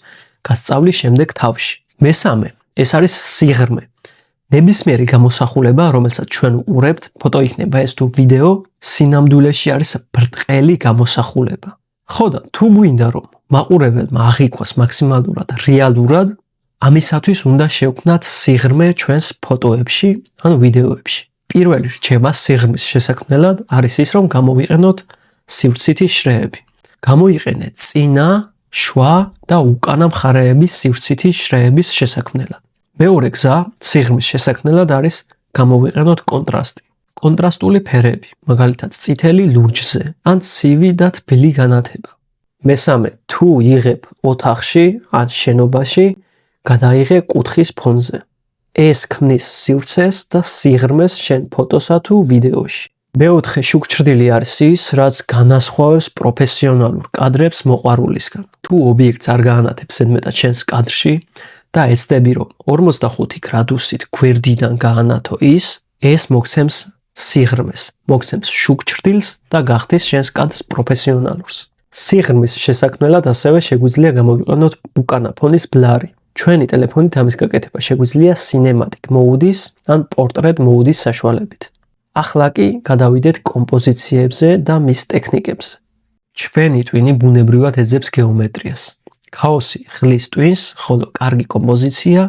S1: გასწავლი შემდეგ თავში. მესამე, ეს არის სიღრმე. ნებისმიერი გამოსახულება, რომელსაც ჩვენ უყურებთ, ფოტო იქნება ეს თუ ვიდეო, სინამდვილეში არის ბრტყელი გამოსახულება. ხო და თუ გვინდა რომ მაყურებელმა აღიქვას მაქსიმალურად რეალურად, ამისათვის უნდა შევქმნათ სიღრმე ჩვენს ფოტოებში ან ვიდეოებში. პირველი რჩევა სიღრმის შესაქმნელად არის ის, რომ გამოვიყენოთ სივრცითი შრეები. გამოიყენეთ წინა, შუა და უკანა მხარეების სივრცითი შრეების შესაქმნელად. მეორე გზა სიღრმის შესაქმნელად არის გამოვიყენოთ კონტრასტი. კონტრასტული ფერები, მაგალითად წითელი ლურჯზე, ან ცივი და თბილი განათება. მესამე, თუ იღებ ოთახში ან შენობაში, გადაიღე კუთხის ფონზე. ეს ქმნის სივრცეს და სიღრმეს შენ ფოტოსა თუ ვიდეოში. მეოთხე შუქჭრდილი არის ის, რაც განასხვავებს პროფესიონალურ კადრებს მოყვარულისგან. თუ ობიექტს არ გაანათებს ზედმეტად შენს კადრში და ეცდები რომ 45 გრადუსით გვერდიდან გაანათო ის, ეს მოგცემს სიღრმეს, მოგცემს შუქჭრდილს და გახდის შენს კადრს პროფესიონალურს. სიღრმის შესაქმნელად ასევე შეგვიძლია გამოვიყენოთ უკანა ფონის ბლარი. ჩვენი ტელეფონით ამის გაკეთება შეგვიძლია cinematic mode-ის ან portrait mode-ის საშუალებით. ახლა კი გადავიდეთ კომპოზიციებზე და მის ტექნიკებზე. ჩვენი ტვინი ბუნებრივად ეძებს გეომეტრიას. ქაოსი ხლის ტვინს, ხოლო კარგი კომპოზიცია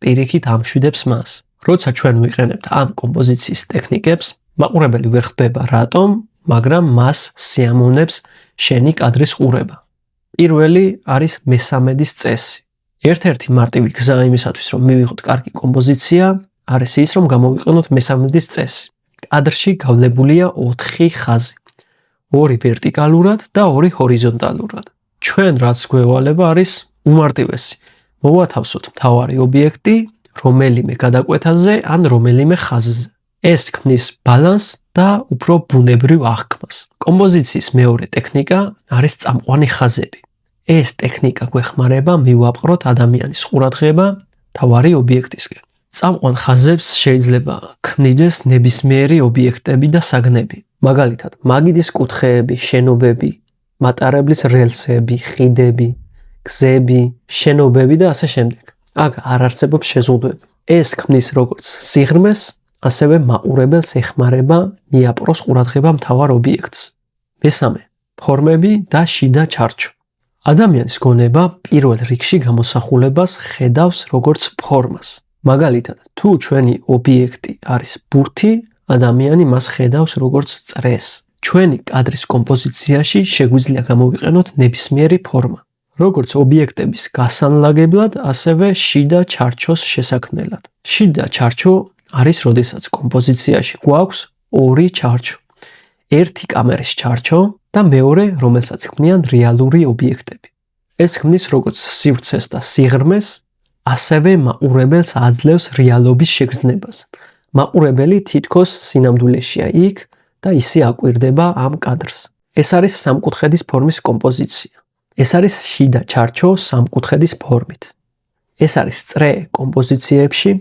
S1: პირიქით ამშვიდებს მას. როცა ჩვენ ვიყენებთ ამ კომპოზიციის ტექნიკებს, მაყურებელი ვერ ხვდება რატომ, მაგრამ მას სიამოვნებს შენი კადრის ყურება. პირველი არის მესამედის წესი. ერთ-ერთი მარტივი გზა იმისათვის, რომ მივიღოთ კარგი კომპოზიცია, არის ის, რომ გამოვიყენოთ მესამედის წესი. კადრში გავლებულია 4 ხაზი. 2 ვერტიკალურად და 2 ჰორიზონტალურად. ჩვენ რაც გვევალება არის უმარტივესი. მოვათავსოთ მთავარი ობიექტი რომელიმე გადაკვეთაზე ან რომელიმე ხაზზე. ეს ქმნის ბალანსს და უფრო ბუნებრივ აღქმას. კომპოზიციის მეორე ტექნიკა არის წამყვანი ხაზები. ეს ტექნიკა გვეხმარება მივაპყროთ ადამიანის ყურადღება მთავარი ობიექტისკენ. წამყვან ხაზებს შეიძლება ქმნიდეს ნებისმიერი ობიექტები და საგნები. მაგალითად, მაგიდის კუთხეები, შენობები, მატარებლის რელსები, ხიდები, გზები, შენობები და ასე შემდეგ. აქ არ არსებობს შეზღუდვები. ეს ქმნის როგორც სიღრმეს, ასევე მაყურებელს ეხმარება მიაპყროს ყურადღება მთავარ ობიექტს. მესამე, ფორმები და შიდა ჩარჩო. ადამიანის გონება პირველ რიგში გამოსახულებას ხედავს როგორც ფორმას. მაგალითად, თუ ჩვენი ობიექტი არის ბურთი, ადამიანი მას ხედავს როგორც წრეს. ჩვენი კადრის კომპოზიციაში შეგვიძლია გამოვიყენოთ ნებისმიერი ფორმა. როგორც ობიექტების გასანლაგებლად, ასევე შიდა ჩარჩოს შესაქმნელად. შიდა ჩარჩო არის, როდესაც კომპოზიციაში გვაქვს 2 ჩარჩო. ერთი კამერის ჩარჩო და მეორე, რომელსაც ქმნიან რეალური ობიექტები. ეს ქმნის როგორც სივრცეს და სიღრმეს, ასევე მაყურებელს აძლევს რეალობის შეგრძნებას. მაყურებელი თითქოს სინამდვილეშია იქ და ისე აკვირდება ამ კადრს. ეს არის სამკუთხედის ფორმის კომპოზიცია. ეს არის შიდა ჩარჩო სამკუთხედის ფორმით. ეს არის წრე კომპოზიციებში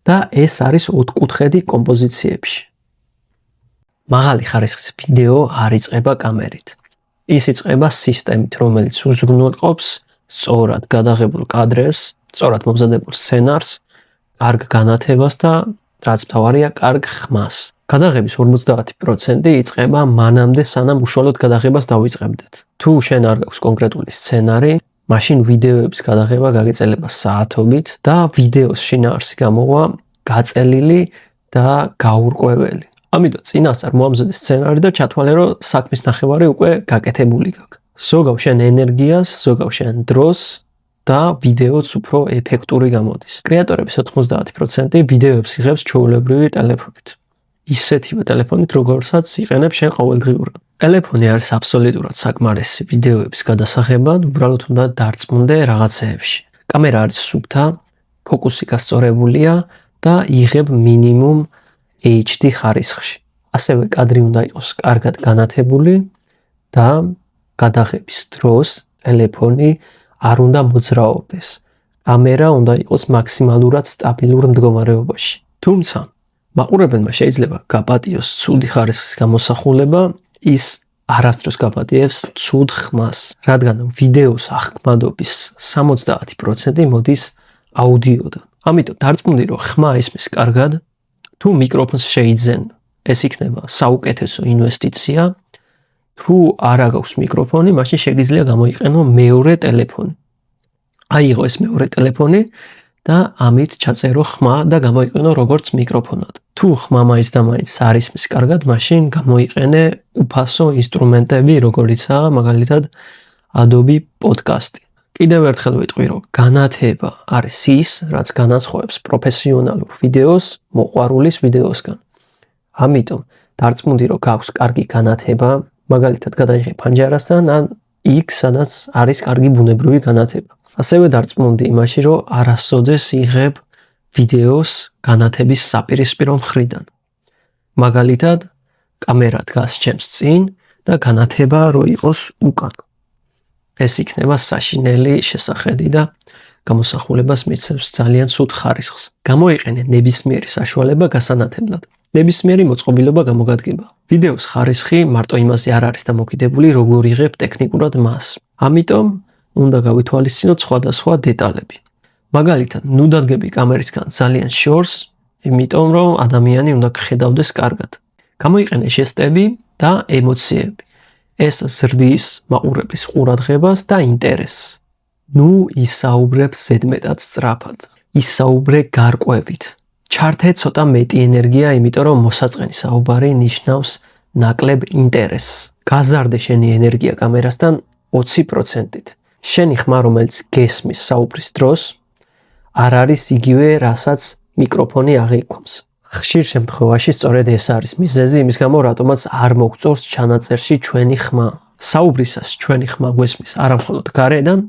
S1: და ეს არის ოთხკუთხედი კომპოზიციებში. მაღალი ხარისხის ვიდეო არ იწყება კამერით. ის იწყება სისტემით, რომელიც უზრუნველყოფს სწორად გადაღებულ კადრებს, სწორად მომზადებულ სცენარს, კარგ განათებას და რაც მთავარია, კარგ ხმას. გადაღების 50% იწყება მანამდე, სანამ უშუალოდ გადაღებას დავიწყებდეთ. თუ შენ არ გაქვს კონკრეტული სცენარი, მაშინ ვიდეოების გადაღება გაგეწელება საათობით და ვიდეოს შინაარსი გამოვა გაწელილი და გაურკვეველი. ამიტომ წინასწარ მოამზადე სცენარი და ჩათვალე, რომ საქმის ნახევარი უკვე გაკეთებული გაქვს. ზოგავ შენ ენერგიას, ზოგავ შენ დროს და ვიდეოც უფრო ეფექტური გამოდის. კრეატორების 90% ვიდეოებს იღებს ჩვეულებრივი ტელეფონით. ისეთივე ტელეფონით, როგორსაც იყენებ შენ ყოველდღიურად. ტელეფონი არის აბსოლუტურად საკმარისი ვიდეოების გადასაღებად, უბრალოდ უნდა დარწმუნდე რაღაცეებში. კამერა არის სუფთა, ფოკუსი გასწორებულია და იღებ მინიმუმ HD ხარისხში. ასევე კადრი უნდა იყოს კარგად განათებული და გადაღების დროს ტელეფონი არ უნდა მოძრაობდეს. კამერა უნდა იყოს მაქსიმალურად სტაბილურ მდგომარეობაში. თუმცა, მაყურებელმა შეიძლება გაპატიოს ცუდი ხარისხის გამოსახულება, ის არასდროს გაპატიებს ცუდ ხმას, რადგან ვიდეოს აღქმადობის 70% მოდის აუდიოდან. ამიტომ დარწმუნდი, რომ ხმა ისმის კარგად, თუ მიკროფონს შეიძენ, ეს იქნება საუკეთესო ინვესტიცია. თუ არ აქვს მიკროფონი, მაშინ შეგიძლია გამოიყენო მეორე ტელეფონი. აიღო ეს მეორე ტელეფონი და ამით ჩაწერო ხმა და გამოიყენო როგორც მიკროფონად. თუ ხმა მაინც და მაინც არ ისმის კარგად, მაშინ გამოიყენე უფასო ინსტრუმენტები, როგორიცაა მაგალითად Adobe Podcast. კიდევ ერთხელ ვიტყვი, რომ განათება არის ის, რაც განასხვავებს პროფესიონალურ ვიდეოს მოყვარულის ვიდეოსგან. ამიტომ დარწმუნდი, რომ გაქვს კარგი განათება, მაგალითად გადაიღე ფანჯარასთან ან იქ, სადაც არის კარგი ბუნებრივი განათება. ასევე დარწმუნდი იმაში, რომ არასოდეს იღებ ვიდეოს განათების საპირისპირო მხრიდან. მაგალითად, კამერა დგას ჩემს წინ და განათება რო იყოს უკან. ეს იქნება საშინელი შესახედი და გამოსახულებას მიცემს ძალიან ცუდ ხარისხს. გამოიყენე ნებისმიერი საშუალება გასანათებლად. ნებისმიერი მოწყობილობა გამოგადგება. ვიდეოს ხარისხი მარტო იმაზე არ არის დამოკიდებული, როგორ იღებ ტექნიკურად მას. ამიტომ უნდა გავითვალისწინოთ სხვადასხვა დეტალები. მაგალითად, ნუ დადგები კამერისგან ძალიან შორს, იმიტომ რომ ადამიანი უნდა გხედავდეს კარგად. გამოიყენე ჟესტები და ემოციები. ეს ზრდის მაყურებლის ყურადღებას და ინტერესს. ნუ ისაუბრებ ზედმეტად სწრაფად. ისაუბრე გარკვევით. ჩართე ცოტა მეტი ენერგია, იმიტომ რომ მოსაწყენი საუბარი ნიშნავს ნაკლებ ინტერესს. გაზარდე შენი ენერგია კამერასთან 20%-ით. შენი ხმა, რომელიც გესმის საუბრის დროს, არ არის იგივე, რასაც მიკროფონი აღიქვამს. ხშირ შემთხვევაში სწორედ ეს არის მიზეზი, იმის გამო რატომაც არ მოგწორს ჩანაწერში ჩვენი ხმა. საუბრისას ჩვენი ხმა გვესმის არა მხოლოდ გარედან,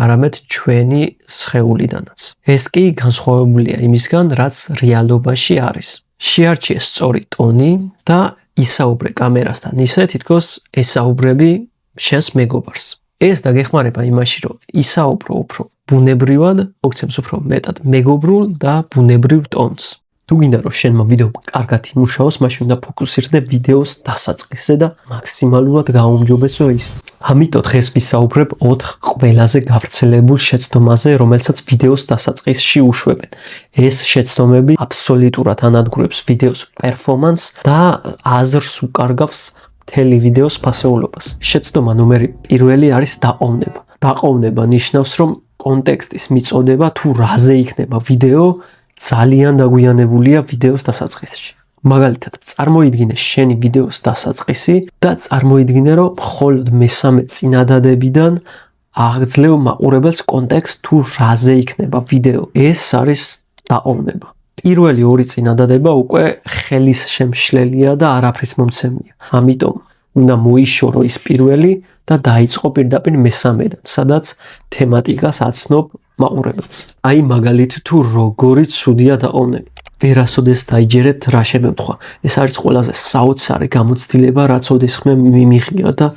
S1: არამედ ჩვენი სხეულიდანაც. ეს კი განსხვავებულია იმისგან, რაც რეალობაში არის. შეარჩიე სწორი ტონი და ისაუბრე კამერასთან ისე, თითქოს ესაუბრები შენს მეგობარს. ეს დაგეხმარება იმაში, რომ ისაუბრო უფრო ბუნებრივად, მოგცემს უფრო მეტად მეგობრულ და ბუნებრივ ტონს. თუ გინდა რომ შენმა ვიდეო კარგად იმუშაოს, მაშინ უნდა ფოკუსირდე ვიდეოს დასაწყისზე და მაქსიმალურად გაუმჯობესო ის. ამიტომ დღეს ვისაუბრებ 4 ყველაზე გავრცელებულ შეცდომაზე, რომელსაც ვიდეოს დასაწყისში უშვებენ. ეს შეცდომები აბსოლუტურად ანადგურებს ვიდეოს პერფორმანსს და აზრს უკარგავს მთელი ვიდეოს ფასეულობას. შეცდომა ნომერი 1 არის დაყოვნება. დაყოვნება ნიშნავს, რომ კონტექსტის მიწოდება თუ რაზე იქნება ვიდეო ძალიან დაგვიანებულია ვიდეოს დასაწყისში. მაგალითად, წარმოიდგინე შენი ვიდეოს დასაწყისი და წარმოიდგინე, რომ მხოლოდ მესამე წინადადებიდან აღძლევ მაყურებელს კონტექსტ თუ რაზე იქნება ვიდეო. ეს არის დაყოვნება. პირველი 2 წინადადება უკვე ხელის შემშლელია და არაფრის მომცემია. ამიტომ უნდა მოიშორო ის პირველი და დაიწყო პირდაპირ მესამედან, სადაც თემატიკას აცნობ მაყურებელს. აი მაგალითი თუ როგორი ცუდია დაყოვნები. ვერასოდეს დაიჯერებთ რა შემემთხვა. ეს არის ყველაზე საოცარი გამოცდილება, რაც ოდესმე მიმიღია და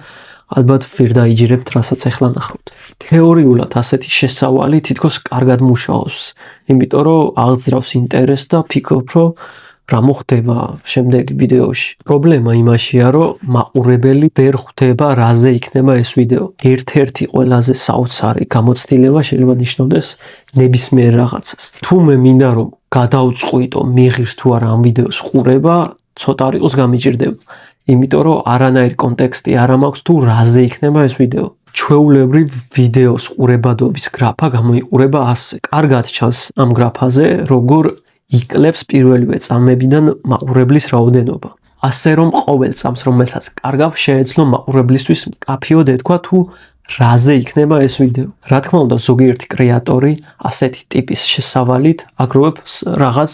S1: ალბათ ვერ დაიჯერებთ, რასაც ახლა ნახავთ. თეორიულად ასეთი შესავალი თითქოს კარგად მუშაობს, იმიტომ რომ აღძრავს ინტერესს და ფიქრობ, რომ რა მოხდება შემდეგ ვიდეოში. პრობლემა იმაშია, რომ მაყურებელი ვერ ხვდება რაზე იქნება ეს ვიდეო. ერთ-ერთი ყველაზე საოცარი გამოცდილება შეიძლება ნიშნავდეს ნებისმიერ რაღაცას. თუ მე მინდა რომ გადავწყვიტო მიღირს თუ არა ამ ვიდეოს ყურება, ცოტა არ იყოს გამიჭირდება. იმიტომ რომ არანაირი კონტექსტი არ მაქვს თუ რაზე იქნება ეს ვიდეო. ჩვეულებრივ ვიდეოს ყურებადობის გრაფა გამოიყურება ასე. კარგად ჩანს ამ გრაფაზე, როგორ იკლებს პირველივე წამებიდან მაყურებლის რაოდენობა. ასე რომ ყოველ წამს, რომელსაც კარგავ, შეეძლო მაყურებლისთვის მკაფიოდ ეთქვა თუ რაზე იქნება ეს ვიდეო. რა თქმა უნდა, ზოგიერთი კრეატორი ასეთი ტიპის შესავალით აგროვებს რაღაც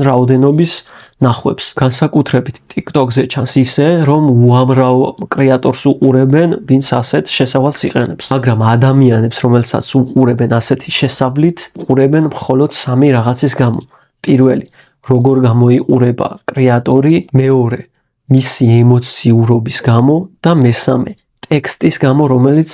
S1: რაოდენობის ნახვებს. განსაკუთრებით TikTok-ზე ჩანს ისე, რომ უამრავ კრეატორს უყურებენ, ვინც ასეთ შესავალს იყენებს. მაგრამ ადამიანებს, რომელსაც უყურებენ ასეთი შესავლით, უყურებენ მხოლოდ 3 რაღაცის გამო. პირველი, როგორ გამოიყურება კრეატორი, მეორე, მისი ემოციურობის გამო და მესამე, ტექსტის გამო, რომელიც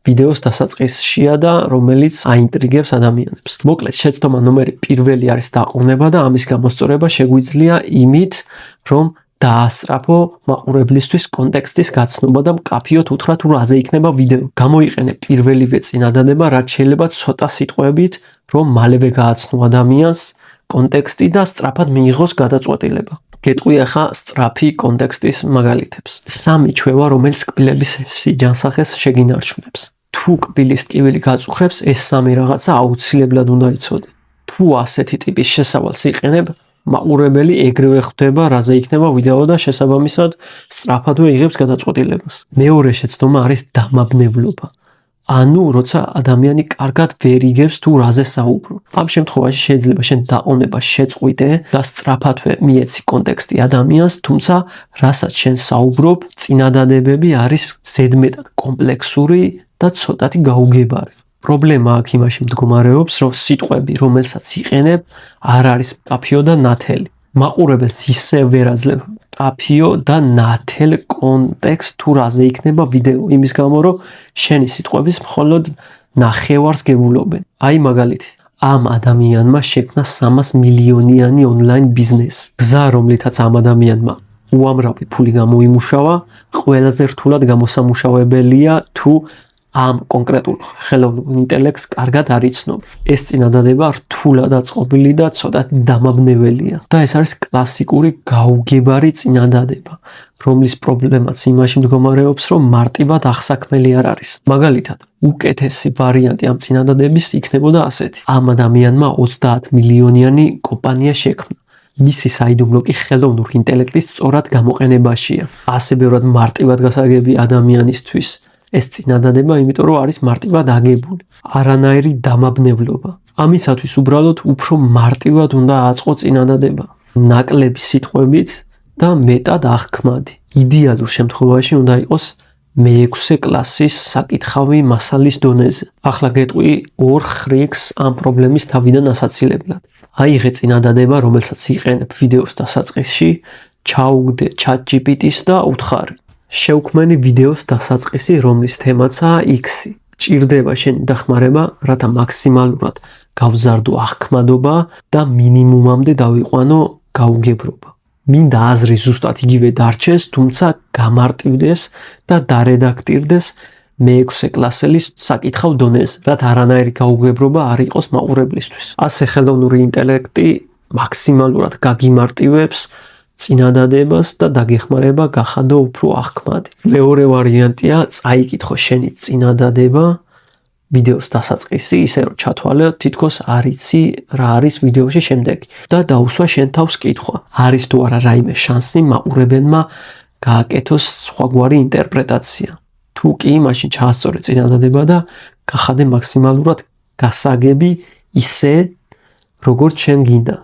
S1: ვიდეოს დასაწყისშია და რომელიც აინტრიგებს ადამიანებს. მოკლედ, შეცდომა ნომერი 1 არის დაყრდნობა და ამის გამოსწორება შეგვიძლია იმით, რომ დაასწრაფო მაყურებლისთვის კონტექსტის გაცნობა და მკაფიოდ უთხრა თუ რაზე იქნება ვიდეო. გამოიყენე პირველივე წინადადება, რაც შეიძლება ცოტა სიტყვებით, რომ მალევე გააცნო ადამიანს კონტექსტი და სწრაფად მიიღოს გადაწყვეტილება. გეტყვი ახლა სწრაფი კონტექსტის მაგალითებს. 3 ჩვევა, რომელიც კბილების სიჯანსახეს შეგინარჩუნებს. თუ კბილის ტკივილი გაწუხებს, ეს 3 რაღაცა აუცილებლად უნდა იცოდე. თუ ასეთი ტიპის შესავალს იყენებ, მაყურებელი ეგრევე ხვდება, რაზე იქნება ვიდეო და შესაბამისად სწრაფადვე იღებს გადაწყვეტილებას. მეორე შეცდომა არის დამაბნევლობა. ანუ, როცა ადამიანი კარგად ვერ იგებს თუ რაზე საუბრობ. ამ შემთხვევაში შეიძლება შენ დაყოვნება შეწყვიტე და სწრაფადვე მიეცი კონტექსტი ადამიანს, თუმცა რასაც შენ საუბრობ, წინადადებები არის ზედმეტად კომპლექსური და ცოტათი გაუგებარი. პრობლემა აქ იმაში მდგომარეობს, რომ სიტყვები, რომელსაც იყენებ, არ არის მკაფიო და ნათელი. მაყურებელს ისე ვერ აძლევ მკაფიო და ნათელ კონტექსტს თუ რაზე იქნება ვიდეო, იმის გამო, რომ შენი სიტყვების მხოლოდ ნახევარს გებულობენ. აი მაგალითი, ამ ადამიანმა შექმნა 300 მილიონიანი ონლაინ ბიზნესი. გზა, რომლითაც ამ ადამიანმა უამრავი ფული გამოიმუშავა, ყველაზე რთულად გამოსამუშავებელია თუ ამ კონკრეტულ ხელოვნურ ინტელექტს კარგად არ იცნობ. ეს წინადადება რთულად აწყობილი და ცოტა დამაბნეველია. და ეს არის კლასიკური გაუგებარი წინადადება, რომლის პრობლემაც იმაში მდგომარეობს, რომ მარტივად აღსაქმელი არ არის. მაგალითად, უკეთესი ვარიანტი ამ წინადადების იქნებოდა ასეთი. ამ ადამიანმა 30 მილიონიანი კომპანია შექმნა. მისი საიდუმლო კი ხელოვნურ ინტელექტის სწორად გამოყენებაშია. ასე ბევრად მარტივად გასაგები ადამიანისთვის ეს წინადადება, იმიტომ რომ არის მარტივად აგებული. არანაირი დამაბნევლობა. ამისათვის უბრალოდ უფრო მარტივად უნდა აწყო წინადადება. ნაკლები სიტყვებით და მეტად აღქმადი. იდეალურ შემთხვევაში უნდა იყოს მე-6 კლასის საკითხავი მასალის დონეზე. ახლა გეტყვი 2 ხრიქს ამ პრობლემის თავიდან ასაცილებლად. აიღე წინადადება, რომელსაც იყენებ ვიდეოს დასაწყისში, ჩაუგდე ChatGPT-ს და უთხარი. შევქმენი ვიდეოს დასაწყისი, რომლის თემაცაა X. ჭირდება შენი დახმარება, რათა მაქსიმალურად გავზარდო აღქმადობა და მინიმუმამდე დავიყვანო გაუგებრობა. მინდა აზრი ზუსტად იგივე დარჩეს, თუმცა გამარტივდეს და დარედაქტირდეს მე-6 კლასელის საკითხავ დონეზე, რათა არანაირი გაუგებრობა არ იყოს მაყურებლისთვის. ასე ხელოვნური ინტელექტი მაქსიმალურად გაგიმარტივებს წინადადებას და დაგეხმარება გახადო უფრო აღქმადი. მეორე ვარიანტია, წაიკითხო შენი წინადადება ვიდეოს დასაწყისი, ისე რომ ჩათვალე თითქოს არ იცი რა არის ვიდეოში შემდეგი და დაუსვა შენ თავს კითხვა. არის თუ არა რაიმე შანსი მაყურებელმა გააკეთოს სხვაგვარი ინტერპრეტაცია. თუ კი, მაშინ ჩაასწორე წინადადება და გახადე მაქსიმალურად გასაგები ისე, როგორც შენ გინდა.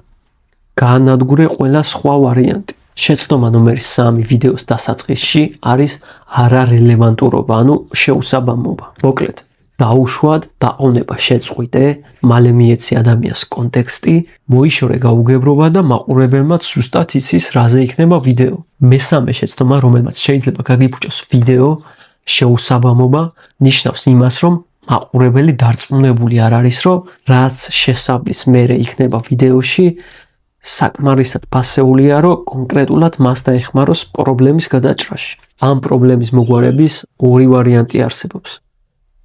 S1: გაანადგურე ყველა სხვა ვარიანტი. შეცდომა ნომერი 3 ვიდეოს დასაწყისში არის არარელევანტურობა, ანუ შეუსაბამობა. მოკლედ, დაუშვად, დაყოვნება შეწყვიტე, მალე მიეცი ადამიანს კონტექსტი, მოიშორე გაუგებრობა და მაყურებელმაც ზუსტად იცის რაზე იქნება ვიდეო. მესამე შეცდომა, რომელმაც შეიძლება გაგიფუჭოს ვიდეო, შეუსაბამობა, ნიშნავს იმას, რომ მაყურებელი დარწმუნებული არ არის, რომ რაც შესაბლის მერე იქნება ვიდეოში, საკმარისად ფასეულია, რომ კონკრეტულად მას დაეხმაროს პრობლემის გადაჭრაში. ამ პრობლემის მოგვარების 2 ვარიანტი არსებობს.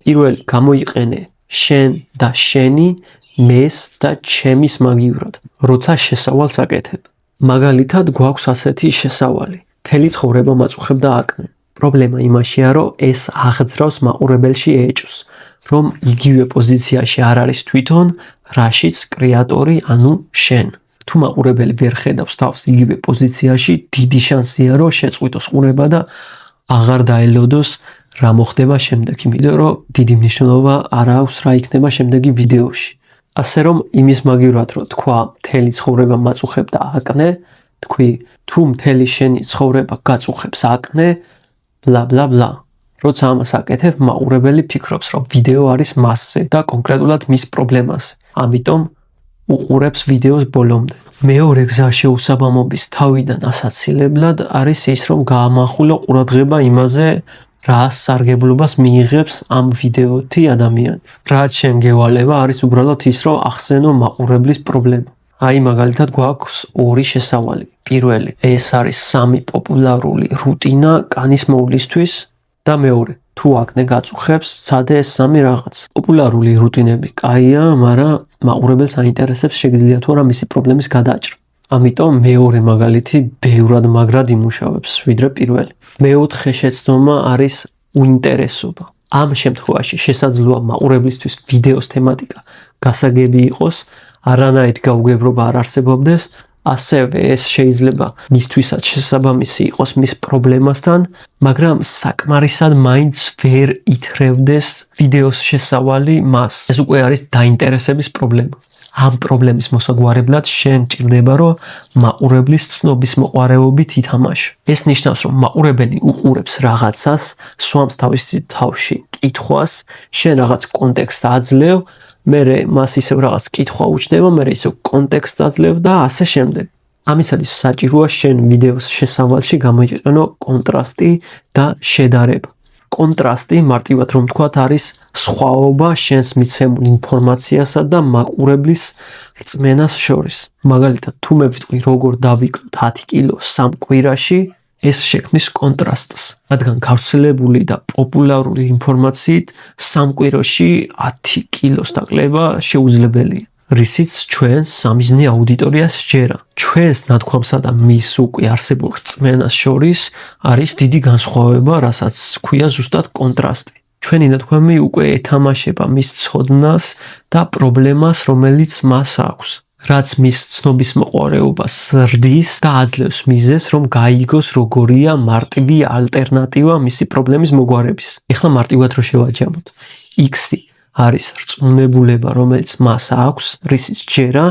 S1: პირველი, გამოიყენე შენ და შენი, მეს და ჩემის მაგივრად, როცა შესავალს აკეთებ. მაგალითად, გვაქვს ასეთი შესავალი. მთელი ცხოვრება მაწუხებ და აკნე. პრობლემა იმაშია, რომ ეს აღძრავს მაყურებელში ეჭვს, რომ იგივე პოზიციაში არ არის თვითონ, რაშიც კრეატორი, ანუ შენ. თუ მაყურებელი ვერ ხედავს თავს იგივე პოზიციაში, დიდი შანსია, რომ შეწყვიტოს ყურება და აღარ დაელოდოს რა მოხდება შემდეგ, იმიტომ რომ დიდი მნიშვნელობა არ აქვს რა იქნება შემდეგი ვიდეოში. ასე რომ იმის მაგივრად რომ თქვა მთელი ცხოვრება მაწუხებდა აკნე, თქვი თუ მთელი შენი ცხოვრება გაწუხებს აკნე, ბლა ბლა ბლა. როცა ამას აკეთებ, მაყურებელი ფიქრობს, რომ ვიდეო არის მასზე და კონკრეტულად მის პრობლემაზე. ამიტომ უყურებს ვიდეოს ბოლომდე. მეორე გზა შეუსაბამობის თავიდან ასაცილებლად არის ის, რომ გაამახვილო ყურადღება იმაზე, რა სარგებლობას მიიღებს ამ ვიდეოთი ადამიანი. რაც შენ გევალება არის უბრალოდ ის, რომ ახსენო მაყურებლის პრობლემა. აი მაგალითად გვაქვს ორი შესავალი. პირველი, ეს არის 3 პოპულარული რუტინა კანის მოვლისთვის და მეორე, თუ აკნე გაწუხებს, სცადე ეს 3 რაღაც. პოპულარული რუტინები კაია, მაგრამ მაყურებელს აინტერესებს შეგიძლია თუ არა მისი პრობლემის გადაჭრა. ამიტომ მეორე მაგალითი ბევრად მაგრად იმუშავებს, ვიდრე პირველი. მეოთხე შეცდომა არის უინტერესობა. ამ შემთხვევაში შესაძლოა მაყურებლისთვის ვიდეოს თემატიკა გასაგები იყოს, არანაირი გაუგებრობა არ არსებობდეს, ასევე ეს შეიძლება მისთვისაც შესაბამისი იყოს მის პრობლემასთან, მაგრამ საკმარისად მაინც ვერ ითრევდეს ვიდეოს შესავალი მას. ეს უკვე არის დაინტერესების პრობლემა. ამ პრობლემის მოსაგვარებლად შენ ჭირდება, რომ მაყურებლის ცნობის მოყარეობით ითამაშო. ეს ნიშნავს, რომ მაყურებელი უყურებს რაღაცას, სვამს თავისი თავში კითხვას, შენ რაღაც კონტექსტს აძლევ, მერე მას ისევ რაღაც კითხვა უჩნდება, მერე ისევ კონტექსტს აძლევ და ასე შემდეგ. ამისათვის საჭიროა შენ ვიდეოს შესავალში გამოიყენო კონტრასტი და შედარება. კონტრასტი, მარტივად რომ ვთქვათ, არის სხვაობა შენს მიცემულ ინფორმაციასა და მაყურებლის რწმენას შორის. მაგალითად, თუ მე ვიტყვი როგორ დავიკლოთ 10 კილო 3 კვირაში, ეს შექმნის კონტრასტს. რადგან გავრცელებული და პოპულარული ინფორმაციით 3 კვირაში 10 კილოს დაკლება შეუძლებელია. რისიც ჩვენს სამიზნე აუდიტორიას სჯერა. ჩვენს ნათქვამსა და მის უკვე არსებულ რწმენას შორის არის დიდი განსხვავება, რასაც ქვია ზუსტად კონტრასტი. ჩვენი ნათქვამი უკვე ეთამაშება მის ცოდნას და პრობლემას, რომელიც მას აქვს. რაც მის ცნობის მოყარეობას ზრდის და აძლევს მიზეზს, რომ გაიგოს როგორია მარტივი ალტერნატივა მისი პრობლემის მოგვარების. ეხლა მარტივად რო შევაჯამოთ. X-ი არის რწმუნებულება, რომელიც მას აქვს, რისიც ჯერა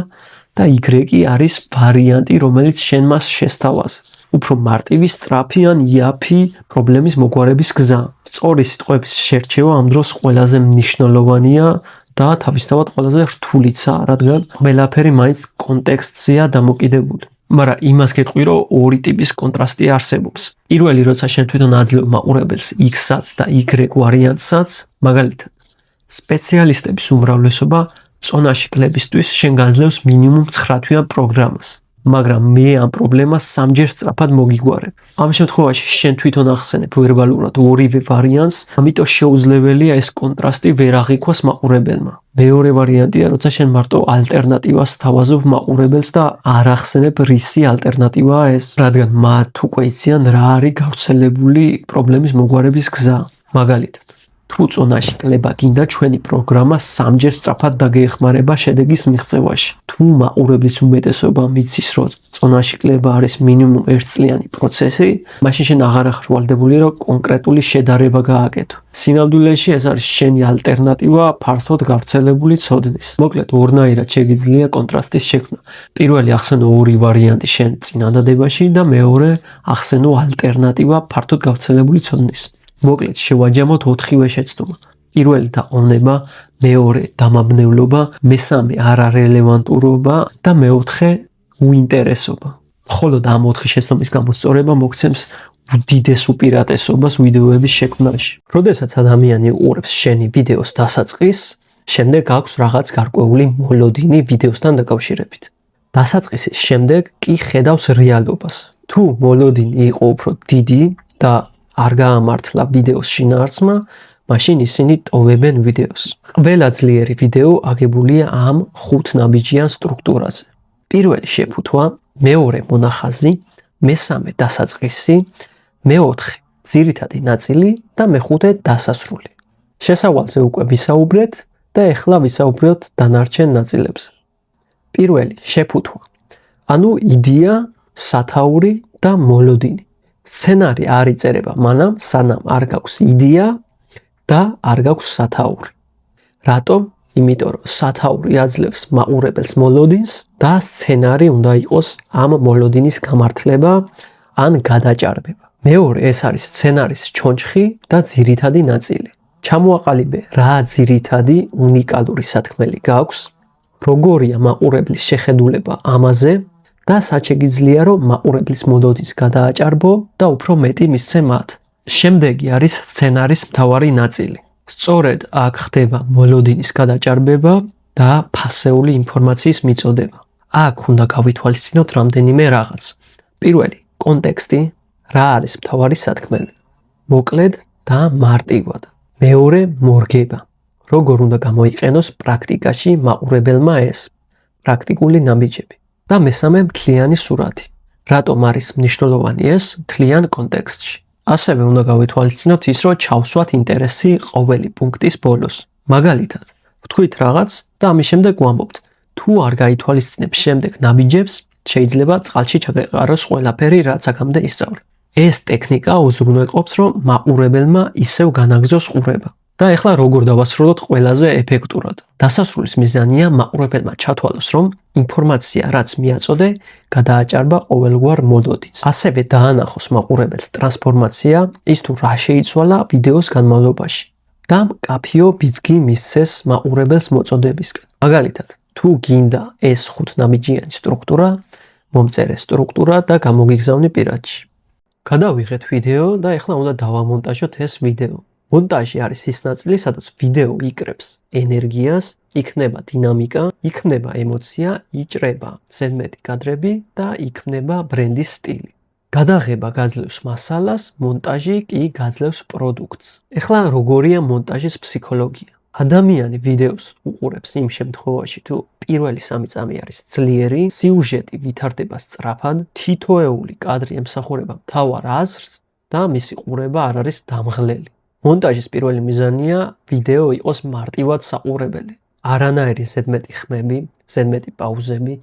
S1: და Y-ი არის ვარიანტი, რომელიც შენ მას შესთავაზ. უფრო მარტივი, სწრაფი ან იაფი პრობლემის მოგვარების გზა. სწორი სიტყვების შერჩევა ამ დროს ყველაზე მნიშვნელოვანია და თავისთავად ყველაზე რთულიცაა, რადგან ყველაფერი მაინც კონტექსტზეა დამოკიდებული. მაგრამ იმას გეტყვი, რომ ორი ტიპის კონტრასტი არსებობს. პირველი, როცა შენ თვითონ აძლევ მაყურებელს X-საც და Y ვარიანტსაც, მაგალითად, სპეციალისტების უმრავლესობა წონაში კლებისთვის შენ გაძლევს მინიმუმ 9 თვიან პროგრამას. მაგრამ მე ამ პრობლემას 3-ჯერ სწრაფად მოგიგوارებ. ამ შემთხვევაში შენ თვითონ ახსენებ ვერბალურად ორივე ვარიანტს, ამიტომ შეუძლებელია ეს კონტრასტი ვერ აღიქვას მაყურებელმა. მეორე ვარიანტია, როცა შენ მარტო ალტერნატივას თავაზობ მაყურებელს და არ ახსენებ რისი ალტერნატივაა ეს, რადგან მათ უკვე იციან რა არის გავრცელებული პრობლემის მოგვარების გზა. მაგალითად, თუ წონაში კლება გინდა, ჩვენი პროგრამა 3-ჯერ სწრაფად დაგეხმარება შედეგის მიღწევაში. თუ მაყურებლის უმეტესობა მიცის, რომ წონაში კლება არის მინიმუმ 1 წლიანი პროცესი, მაშინ შენ აღარ ხარ ვალდებული, რომ კონკრეტული შედარება გააკეთო. სინამდვილეში ეს არის შენი ალტერნატივა ფართოდ გავრცელებული ცოდნის. მოკლედ, ორნაირად შეგიძლია კონტრასტის შექმნა. პირველი ახსენო ორი ვარიანტი შენ წინადადებაში და მეორე ახსენო ალტერნატივა ფართოდ გავრცელებული ცოდნის. მოკლედ შევაჯამოთ 4-ვე შეცდომა. პირველი დაყოვნება, მეორე დამაბნევლობა, მესამე არარელევანტურობა და მეოთხე უინტერესობა. მხოლოდ ამ 4 შეცდომის გამოსწორება მოგცემს უდიდეს უპირატესობას ვიდეოების შექმნაში. როდესაც ადამიანი უყურებს შენი ვიდეოს დასაწყისს, შემდეგ აქვს რაღაც გარკვეული მოლოდინი ვიდეოსთან დაკავშირებით. დასაწყისის შემდეგ კი ხედავს რეალობას. თუ მოლოდინი იყო უფრო დიდი და არ გაამართლა ვიდეოს შინაარსმა, მაშინ ისინი ტოვებენ ვიდეოს. ყველა ძლიერი ვიდეო აგებულია ამ 5 ნაბიჯიან სტრუქტურაზე. პირველი შეფუთვა, მეორე მონახაზი, მესამე დასაწყისი, მეოთხე ძირითადი ნაწილი და მეხუთე დასასრული. შესავალზე უკვე ვისაუბრეთ და ეხლა ვისაუბროთ დანარჩენ ნაწილებზე. პირველი შეფუთვა, ანუ იდეა, სათაური და მოლოდინი. სცენარი არ იწერება მანამ, სანამ არ გაქვს იდეა და არ გაქვს სათაური. რატომ? იმიტომ რომ სათაური აძლევს მაყურებელს მოლოდინს და სცენარი უნდა იყოს ამ მოლოდინის გამართლება ან გადაჭარბება. მეორე ეს არის სცენარის ჩონჩხი და ძირითადი ნაწილი. ჩამოაყალიბე რა ძირითადი უნიკალური სათქმელი გაქვს, როგორია მაყურებლის შეხედულება ამაზე და რაც შეგიძლია რომ მაყურებლის მოლოდინს გადააჭარბო და უფრო მეტი მისცე მათ. შემდეგი არის სცენარის მთავარი ნაწილი. სწორედ აქ ხდება მოლოდინის გადაჭარბება და ფასეული ინფორმაციის მიწოდება. აქ უნდა გავითვალისწინოთ რამდენიმე რაღაც. პირველი, კონტექსტი, რა არის მთავარი სათქმელი. მოკლედ და მარტივად. მეორე, მორგება. როგორ უნდა გამოიყენოს პრაქტიკაში მაყურებელმა ეს პრაქტიკული ნაბიჯები. და მესამე, მთლიანი სურათი. რატომ არის მნიშვნელოვანი ეს მთლიან კონტექსტში. ასევე უნდა გავითვალისწინოთ ის, რომ ჩავსვათ ინტერესი ყოველი პუნქტის ბოლოს. მაგალითად, ვთქვით რაღაც და ამის შემდეგ ვამბობთ, თუ არ გაითვალისწინებ შემდეგ ნაბიჯებს, შეიძლება წყალში ჩაგეყაროს ყველაფერი, რაც აქამდე ისწავლე. ეს ტექნიკა უზრუნველყოფს, რომ მაყურებელმა ისევ განაგზოს ყურება. და ეხლა როგორ დავასრულოთ ყველაზე ეფექტურად. დასასრულის მიზანია მაყურებელმა ჩათვალოს, რომ ინფორმაცია, რაც მიაწოდე, გადააჭარბა ყოველგვარ მოლოდინს. ასევე დაანახოს მაყურებელს ტრანსფორმაცია, ის თუ რა შეიცვალა ვიდეოს განმავლობაში. და მკაფიო ბიძგი მისცეს მაყურებელს მოწოდებისკენ. მაგალითად, თუ გინდა ეს 5 ნაბიჯიანი სტრუქტურა, მომწერე სტრუქტურა და გამოგიგზავნე პირადში. გადავიღეთ ვიდეო და ეხლა უნდა დავამონტაჟოთ ეს ვიდეო. მონტაჟი არის ის ნაწილი, სადაც ვიდეო იკრებს ენერგიას, იქნება დინამიკა, იქნება ემოცია, იჭრება ზედმეტი კადრები და იქნება ბრენდის სტილი. გადაღება გაძლევს მასალას, მონტაჟი კი გაძლევს პროდუქტს. ეხლა როგორია მონტაჟის ფსიქოლოგია? ადამიანი ვიდეოს უყურებს იმ შემთხვევაში, თუ პირველი 3 წამი არის ძლიერი, სიუჟეტი ვითარდება სწრაფად, თითოეული კადრი ემსახურება მთავარ აზრს და მისი ყურება არ არის დამღლელი. მონტაჟის პირველი მიზანია ვიდეო იყოს მარტივად საყურებელი. არანაირი ზედმეტი ხმები, ზედმეტი პაუზები,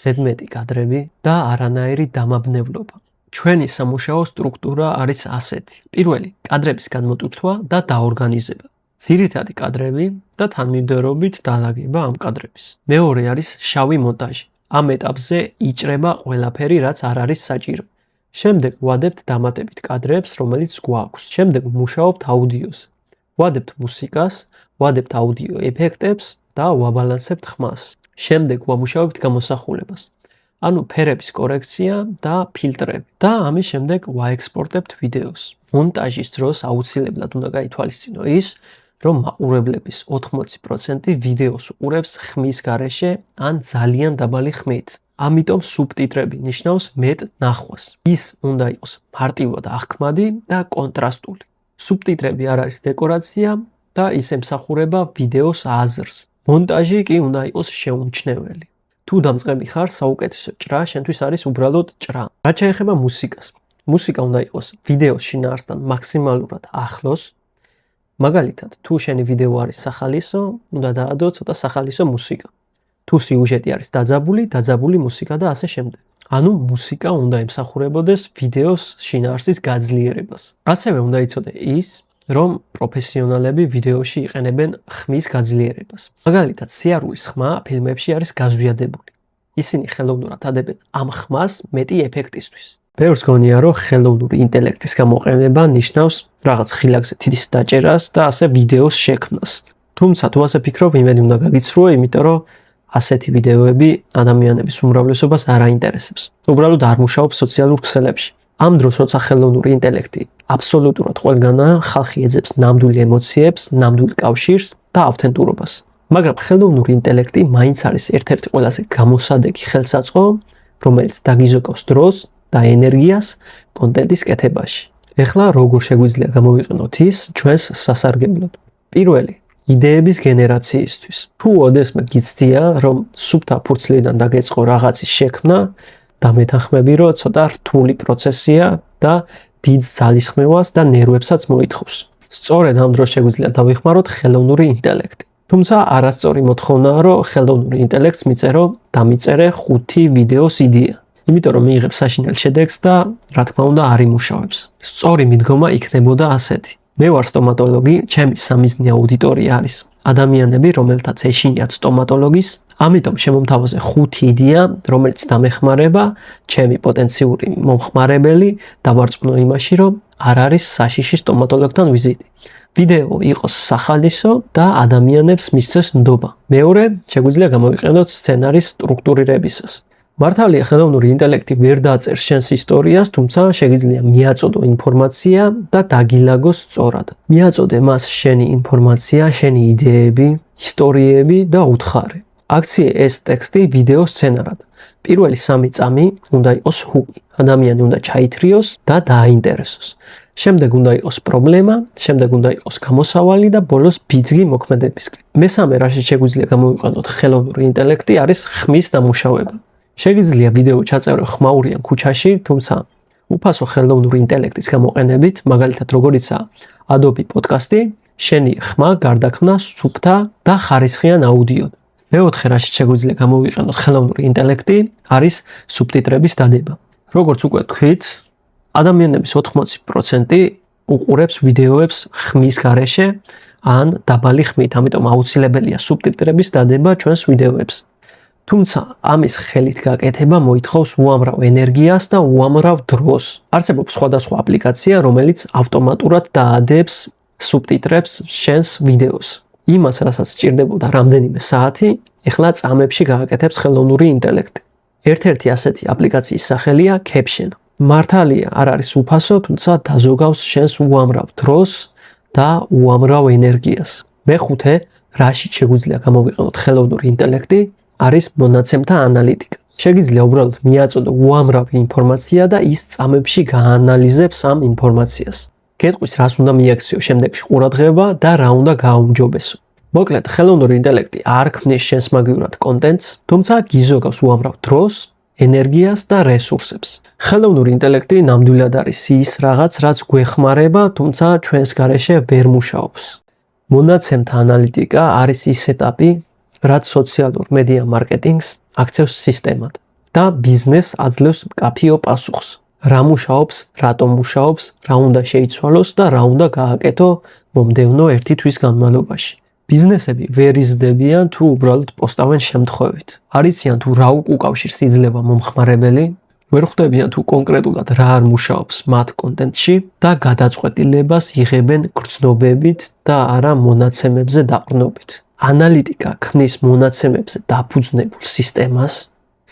S1: ზედმეტი კადრები და არანაირი დამაბნევლობა. ჩვენი სამუშაო სტრუქტურა არის ასეთი. პირველი, კადრების განმოტვირთვა და დაორგანიზება. ძირითადი კადრები და თანმიმდევრობით დალაგება ამ კადრების. მეორე არის შავი მონტაჟი. ამ ეტაპზე იჭრება ყველაფერი, რაც არ არის საჭირო. შემდეგ ვადებთ დამატებით კადრებს, რომელიც გვაქვს. შემდეგ ვმუშაობთ აუდიოს. ვადებთ მუსიკას, ვადებთ აუდიო ეფექტებს და ვაბალანსებთ ხმას. შემდეგ ვამუშავებთ გამოსახულებას. ანუ ფერების კორექცია და ფილტრები. და ამის შემდეგ ვაექსპორტებთ ვიდეოს. მონტაჟის დროს აუცილებლად უნდა გაითვალისწინო ის, რომ მაყურებლების 80% ვიდეოს უყურებს ხმის გარეშე ან ძალიან დაბალი ხმით. ამიტომ სუბტიტრები ნიშნავს მეტ ნახვას. ის უნდა იყოს მარტივად აღქმადი და კონტრასტული. სუბტიტრები არ არის დეკორაცია და ის ემსახურება ვიდეოს აზრს. მონტაჟი კი უნდა იყოს შეუმჩნეველი. თუ დამწყები ხარ, საუკეთესო ჭრა შენთვის არის უბრალოდ ჭრა. რაც შეეხება მუსიკას, მუსიკა უნდა იყოს ვიდეოს შინაარსთან მაქსიმალურად ახლოს. მაგალითად, თუ შენი ვიდეო არის სახალისო, უნდა დაადო ცოტა სახალისო მუსიკა. თუ სიუჟეტი არის დაძაბული მუსიკა და ასე შემდეგ. ანუ მუსიკა უნდა ემსახურებოდეს ვიდეოს შინაარსის გაძლიერებას. ასევე უნდა იცოდე ის, რომ პროფესიონალები ვიდეოში იყენებენ ხმის გაძლიერებას. მაგალითად, სიარულის ხმა ფილმებში არის გაზვიადებული. ისინი ხელოვნურად ადებენ ამ ხმას მეტი ეფექტისთვის. ბევრს გონია, რომ ხელოვნური ინტელექტის გამოყენება ნიშნავს რაღაც ხილაკზე თითის დაჭერას და ასე ვიდეოს შექმნას. თუმცა თუ ასე ფიქრობ, იმედი უნდა გაგიცრუო, იმიტომ რომ ასეთი ვიდეოები ადამიანების უმრავლესობას არ აინტერესებს. უბრალოდ არ მუშაობს სოციალურ ქსელებში. ამ დროს როცა ხელოვნური ინტელექტი აბსოლუტურად ყველგანაა, ხალხი ეძებს ნამდვილ ემოციებს, ნამდვილ კავშირს და ავთენტურობას. მაგრამ ხელოვნური ინტელექტი მაინც არის ერთ-ერთი ყველაზე გამოსადეგი ხელსაწყო, რომელიც დაგიზოგავს დროს და ენერგიას კონტენტის კეთებაში. ეხლა როგორ შეგვიძლია გამოვიყენოთ ის ჩვენს სასარგებლოდ? პირველი, იდეების გენერაციისთვის. თუ ოდესმე გიცდია, რომ სუფთა ფურცლიდან დაგეწყო რაღაცის შექმნა, დამეთანხმები, რომ ცოტა რთული პროცესია და დიდ ძალისხმევას და ნერვებსაც მოითხოვს. სწორედ ამ დროს შეგვიძლია დავიხმაროთ ხელოვნური ინტელექტი. თუმცა არასწორი მოთხოვნაა, რომ ხელოვნური ინტელექტს მიწერო დამიწერე 5 ვიდეოს იდეა. იმიტომ რომ მიიღებს საშინელ შედეგს და რა თქმა უნდა არ იმუშავებს. სწორი მიდგომა იქნებოდა ასეთი. მე ვარ სტომატოლოგი, ჩემი სამიზნე აუდიტორია არის ადამიანები, რომელთაც ეშინიათ სტომატოლოგის, ამიტომ შემომთავაზე 5 იდეა, რომელიც დამეხმარება ჩემი პოტენციური მომხმარებელი დავარწმუნო იმაში, რომ არ არის საშიში სტომატოლოგთან ვიზიტი. ვიდეო იყოს სახალისო და ადამიანებს მისცეს ნდობა. მეორე, შეგვიძლია გამოვიყენოთ სცენარის სტრუქტურირებისას. მართალია ხელოვნური ინტელექტი ვერ დაწერს შენს ისტორიას, თუმცა შეგიძლია მიაწოდო ინფორმაცია და დაგილაგოს სწორად. მიაწოდე მას შენი ინფორმაცია, შენი იდეები, ისტორიები და უთხარი. აქციე ეს ტექსტი ვიდეო სცენარად. პირველი 3 წამი უნდა იყოს ჰუკი. ადამიანი უნდა ჩაითრიოს და დააინტერესოს. შემდეგ უნდა იყოს პრობლემა, შემდეგ უნდა იყოს გამოსავალი და ბოლოს ბიძგი მოქმედებისკენ. მესამე, რაშიც შეგვიძლია გამოვიყენოთ ხელოვნური ინტელექტი, არის ხმის დამუშავება. შეგიძლია ვიდეო ჩაწერო ხმაურიან ქუჩაში, თუმცა უფასო ხელოვნური ინტელექტის გამოყენებით, მაგალითად როგორიცაა Adobe Podcast-ი, შენი ხმა გარდაქმნა სუფთა და ხარისხიან აუდიოდ. მეოთხე, რაშიც შეგვიძლია გამოვიყენოთ ხელოვნური ინტელექტი, არის სუბტიტრების დადება. როგორც უკვე თქვით, ადამიანების 80% უყურებს ვიდეოებს ხმის გარეშე ან დაბალი ხმით, ამიტომ აუცილებელია სუბტიტრების დადება ჩვენს ვიდეოებს. თუმცა ამის ხელით გაკეთება მოითხოვს უამრავ ენერგიას და უამრავ დროს. არსებობს სხვადასხვა აპლიკაცია, რომელიც ავტომატურად დაადებს სუბტიტრებს შენს ვიდეოს. იმას, რასაც სჭირდებოდა რამდენიმე საათი, ეხლა წამებში გააკეთებს ხელოვნური ინტელექტი. ერთ-ერთი ასეთი აპლიკაციის სახელია Caption. მართალია, არ არის უფასო, თუმცა დაზოგავს შენს უამრავ დროს და უამრავ ენერგიას. მეხუთე, რაშიც შეგვიძლია გამოვიყენოთ ხელოვნური ინტელექტი, არის მონაცემთა ანალიტიკა. შეგიძლია უბრალოდ მიაწოდო უამრავი ინფორმაცია და ის წამებში გაანალიზებს ამ ინფორმაციას. გეტყვის, რას უნდა მიაქციო შემდეგში ყურადღება და რა უნდა გააუმჯობესო. მოკლედ, ხელოვნური ინტელექტი არ ქმნის შენს მაგივრად კონტენტს, თუმცა გიზოგავს უამრავ დროს, ენერგიას და რესურსებს. ხელოვნური ინტელექტი ნამდვილად არის ის რაღაც, რაც გვეხმარება, თუმცა ჩვენს გარეშე ვერ მუშაობს. მონაცემთა ანალიტიკა არის ის ეტაპი, რაც სოციალურ მედია მარკეტინგს აქცევს სისტემად და ბიზნესს აძლევს მკაფიო პასუხს. რა მუშაობს, რატომ მუშაობს, რა უნდა შეიცვალოს და რა უნდა გააკეთო მომდევნო 1 თვის განმავლობაში. ბიზნესები ვერ იზრდებიან თუ უბრალოდ პოსტავენ შემთხვევით. არ იციან თუ რა უკავშირს იძლევა მომხმარებელი, ვერ ხვდებიან თუ კონკრეტულად რა არ მუშაობს მათ კონტენტში და გადაწყვეტილებას იღებენ გრძნობებით და არა მონაცემებზე დაყრდნობით. ანალიტიკა ქმნის მონაცემებზე დაფუძნებულ სისტემას,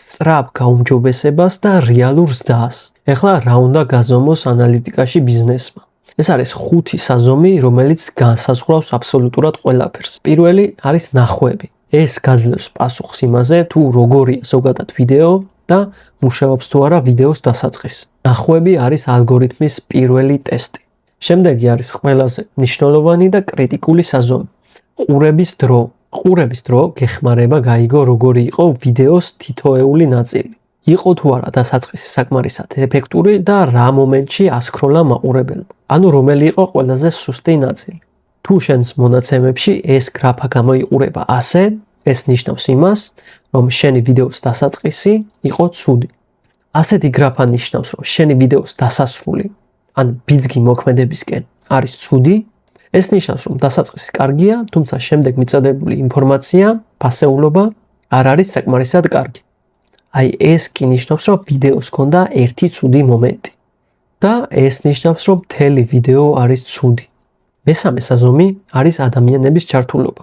S1: სწრაფ გაუმჯობესებას და რეალურ ზრდას. ეხლა რა უნდა გაზომოს ანალიტიკაში ბიზნესმა? ეს არის 5 საზომი, რომელიც განსაზღვრავს აბსოლუტურად ყველაფერს. პირველი არის ნახვები. ეს გაძლევს პასუხს იმაზე, თუ როგორია ზოგადად ვიდეო და მუშაობს თუ არა ვიდეოს დასაწყისი. ნახვები არის ალგორითმის პირველი ტესტი. შემდეგი არის ყველაზე მნიშვნელოვანი და კრიტიკული საზომი. ყურების დრო. ყურების დრო გეხმარება გაიგო როგორი იყო ვიდეოს თითოეული ნაწილი. იყო თუ არა დასაწყისი საკმარისად ეფექტური და რა მომენტში ასკროლა მაყურებელმა. ანუ რომელი იყო ყველაზე სუსტი ნაწილი. თუ შენს მონაცემებში ეს გრაფა გამოიყურება ასე, ეს ნიშნავს იმას, რომ შენი ვიდეოს დასაწყისი იყო ცუდი. ასეთი გრაფა ნიშნავს, რომ შენი ვიდეოს დასასრული ან ბიძგი მოქმედებისკენ არის ცუდი. ეს ნიშნავს, რომ დასაწყისი კარგია, თუმცა შემდეგ მიწოდებული ინფორმაცია, ფასეულობა არ არის საკმარისად კარგი. აი ეს კი ნიშნავს, რომ ვიდეოს ჰქონდა ერთი ცუდი მომენტი. და ეს ნიშნავს, რომ მთელი ვიდეო არის ცუდი. მესამე საზომი არის ადამიანების ჩართულობა.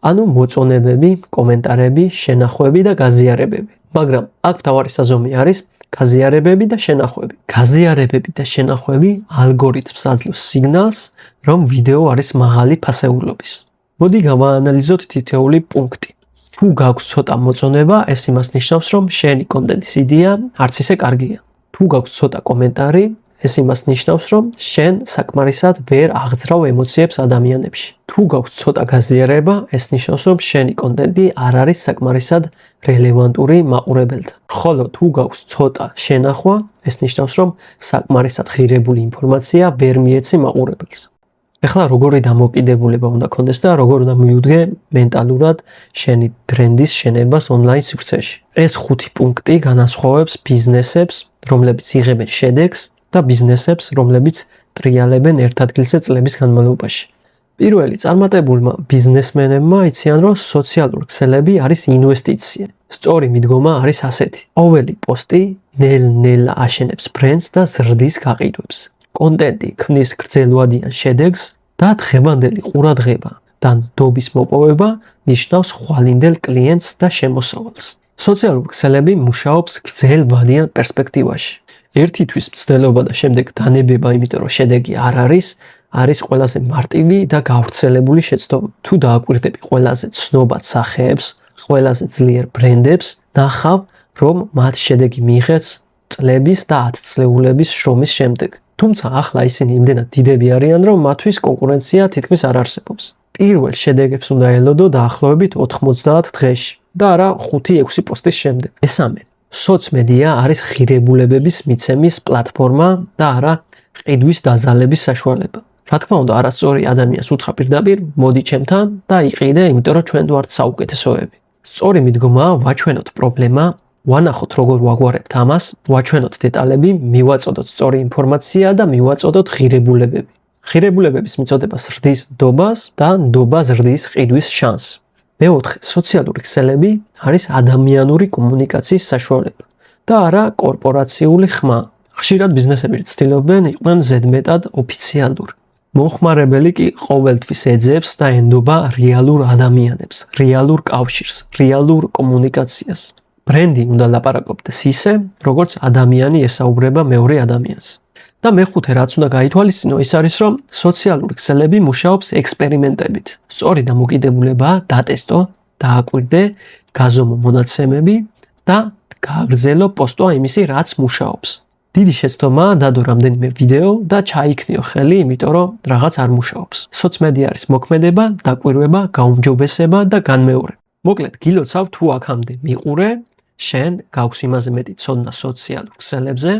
S1: ანუ მოწონებები, კომენტარები, შენახვები და გაზიარებები. მაგრამ აქ მთავარი საზომი არის გაზიარებები და შენახვები. გაზიარებები და შენახვები ალგორითმს აძლევს სიგნალს, რომ ვიდეო არის მაღალი ფასეულობის. მოდი გავაანალიზოთ თითოეული პუნქტი. თუ გაქვს ცოტა მოწონება, ეს იმას ნიშნავს, რომ შენი კონტენტის იდეა არც ისე კარგია. თუ გაქვს ცოტა კომენტარი, ეს იმას ნიშნავს, რომ შენ საკმარისად ვერ აღძრავ ემოციებს ადამიანებში. თუ გაქვს ცოტა გაზიარება, ეს ნიშნავს, რომ შენი კონტენტი არ არის საკმარისად რელევანტური მაყურებელთან. ხოლო თუ გაქვს ცოტა შენახვა, ეს ნიშნავს, რომ საკმარისად ღირებული ინფორმაცია ვერ მიეცი მაყურებელს. ეხლა როგორი დამოკიდებულება უნდა კონდეს და როგორ უნდა მიუდგე მენტალურად შენი ბრენდის შენებას ონლაინ სივრცეში. ეს 5 პუნქტი განასხვავებს ბიზნესებს, რომლებიც იღებენ შედეგს და ბიზნესებს, რომლებიც ტრიალებენ ერთ ადგილზე წლების განმავლობაში. პირველი წარმატებულმა ბიზნესმენებმა იციან, რომ სოციალური ქსელები არის ინვესტიცია. სწორი მიდგომა არის ასეთი: ყოველი პოსტი ნელ-ნელა აშენებს ბრენდს და ზრდის გაყიდვებს. კონტენტი ქმნის გრძელვადიან შედეგს და დღევანდელი ყურადღება და ნდობის მოპოვება ნიშნავს ხვალინდელ კლიენტს და შემოსავალს. სოციალური ქსელები მუშაობს გრძელვადიან პერსპექტივაში. ერთი თვის მცდელობა და შემდეგ დანებება, იმიტომ რომ შედეგი არ არის ყველაზე მარტივი და გავრცელებული შეცდომა. თუ დააკვირდები ყველაზე ცნობად სახეებს, ყველაზე ძლიერ ბრენდებს, ნახავ, რომ მათ შედეგი მიიღეს წლების და 10 წლეულების შრომის შემდეგ. თუმცა ახლა ისინი იმდენად დიდები არიან, რომ მათთვის კონკურენცია თითქმის არ არსებობს. პირველ შედეგებს უნდა ელოდო დაახლოებით 90 დღეში და არა 5-6 პოსტის შემდეგ. მესამე, სოციმედია არის ღირებულებების მიცემის პლატფორმა და არა ყიდვის დაზალების საშუალება. რა თქმა უნდა, არასწორი ადამიანს უთხრა პირდაპირ, მოდი ჩემთან და იყიდე, იმიტომ რომ ჩვენ ვართ საუკეთესოები. სწორი მიდგომა, ვაჩვენოთ პრობლემა, ვანახოთ როგორ ვაგვარებთ ამას, ვაჩვენოთ დეტალები, მივაწოდოთ სწორი ინფორმაცია და მივაწოდოთ ღირებულებები. ღირებულებების მიწოდება ზრდის ნდობას და ნდობა ზრდის ყიდვის შანსს. მეოთხე, სოციალური ქსელები არის ადამიანური კომუნიკაციის საშუალება და არა კორპორაციული ხმა. ხშირად ბიზნესები ცდილობენ იყვნენ ზედმეტად ოფიციალური. მოხმარებელი კი ყოველთვის ეძებს და ენდობა რეალურ ადამიანებს, რეალურ კავშირს, რეალურ კომუნიკაციას. ბრენდი უნდა ლაპარაკობდეს ისე, როგორც ადამიანი ესაუბრება მეორე ადამიანს. და მეხუთე, რაც უნდა გაითვალისწინო, ის არის, რომ სოციალური ქსელები მუშაობს ექსპერიმენტებით. სწორი დამოკიდებულებაა დატესტო, დააკვირდე, გაზომო მონაცემები და გააგრძელო პოსტვა იმისი, რაც მუშაობს. დიდი შეცდომაა დადო რამდენიმე ვიდეო და ჩაიქნიო ხელი, იმიტომ რომ რაღაც არ მუშაობს. სოციმედია არის მოქმედება, დაკვირვება, გაუმჯობესება და განმეორება. მოკლედ, გილოცავ თუ აქამდე მიყურე, შენ გაქვს იმაზე მეტი ცოდნა სოციალურ ქსელებზე,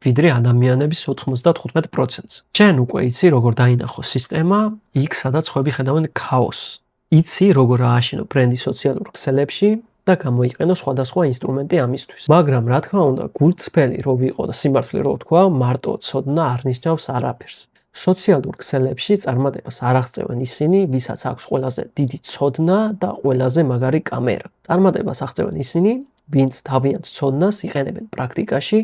S1: ვიდრე ადამიანების 95%-ს. შენ უკვე იცი, როგორ დაინახო სისტემა, იქ სადაც ხვები ხედავენ ქაოსს. იცი, როგორ ააშენო ბრენდი სოციალურ ქსელებში და გამოიყენო სხვადასხვა ინსტრუმენტი ამისთვის. მაგრამ რა თქმა უნდა, გულწრფელი რო ვიყო და სიმართლე რო ვთქვა, მარტო ცოდნა არ ნიშნავს არაფერს. სოციალურ ქსელებში წარმატებას არ აღწევენ ისინი, ვისაც აქვს ყველაზე დიდი ცოდნა და ყველაზე მაგარი კამერა. წარმატებას აღწევენ ისინი, ვინც თავიანთ ცოდნას იყენებენ პრაქტიკაში,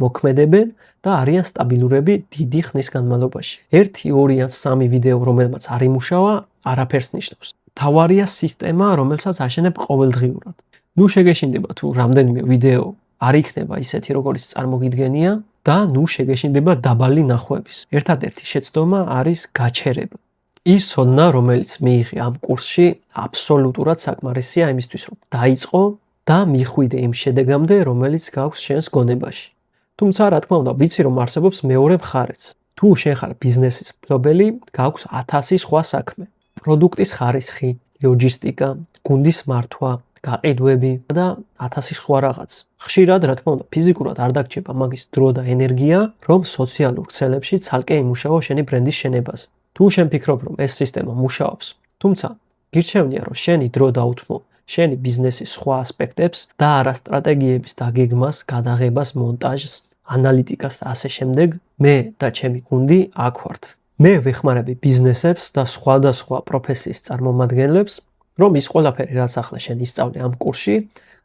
S1: მოქმედებენ და არიან სტაბილურები დიდი ხნის განმავლობაში. 1, 2 ან 3 ვიდეო, რომელმაც არ იმუშავა, არაფერს ნიშნავს. თავარია სისტემა, რომელსაც აშენებ ყოველდღიურად. ნუ შეგეშინდება თუ რამდენიმე ვიდეო არ იქნება ისეთი, როგორიც წარმოგიდგენია და ნუ შეგეშინდება დაბალი ნახვების. ერთადერთი შეცდომა არის გაჩერება. ის ცოდნა, რომელიც მიიღე ამ კურსში, აბსოლუტურად საკმარისია იმისთვის, რომ დაიწყო და მიხვიდე იმ შედეგამდე, რომელიც გაქვს შენს გონებაში. თუმცა, რა თქმა უნდა, ვიცი, რომ არსებობს მეორე მხარეც. თუ შენ ხარ ბიზნესის მფლობელი, გაქვს 1000 სხვა საქმე. პროდუქტის ხარისხი, ლოჯისტიკა, გუნდის მართვა, გაყიდვები და 1000 სხვა რაღაც. ხშირად, რა თქმა უნდა, ფიზიკურად არ დაგჭირდება მაგის დრო და ენერგია, რომ სოციალურ ქსელებში ცალკე იმუშაო შენი ბრენდის შენებას. თუ შენ ფიქრობ, რომ ეს სისტემა მუშაობს, თუმცა გირჩევნია, რომ შენი დრო დაუთმო შენი ბიზნესის სხვა ასპექტებს და არა სტრატეგიების დაგეგმას, გადაღებას, მონტაჟს, ანალიტიკას და ასე შემდეგ, მე და ჩემი გუნდი აქ ვართ. მე ვეხმარები ბიზნესებს და სხვადასხვა პროფესიის წარმომადგენლებს, რომ ის ყველაფერი, რაც ახლა შენ ისწავლე ამ კურსში,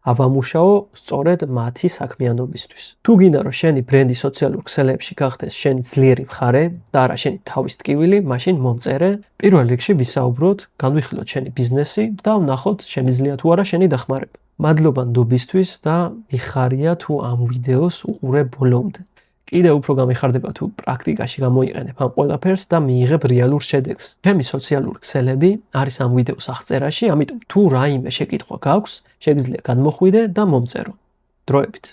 S1: ავამუშაო სწორედ მათი საქმიანობისთვის. თუ გინდა რომ შენი ბრენდი სოციალურ ქსელებში გახდეს შენი ძლიერი მხარე და არა შენი თავის ტკივილი, მაშინ მომწერე. პირველ რიგში ვისაუბროთ, განვიხილოთ შენი ბიზნესი და ვნახოთ შემიძლია თუ არა შენი დახმარება. მადლობა ნდობისთვის და მიხარია თუ ამ ვიდეოს უყურე ბოლომდე. კიდევ უფრო გამიხარდება თუ პრაქტიკაში გამოიყენებ ამ ყველაფერს და მიიღებ რეალურ შედეგს. ჩემი სოციალური ქსელები არის ამ ვიდეოს აღწერაში, ამიტომ თუ რაიმე შეკითხვა გაქვს, შეგიძლია გადმოხვიდე და მომწერო. დროებით.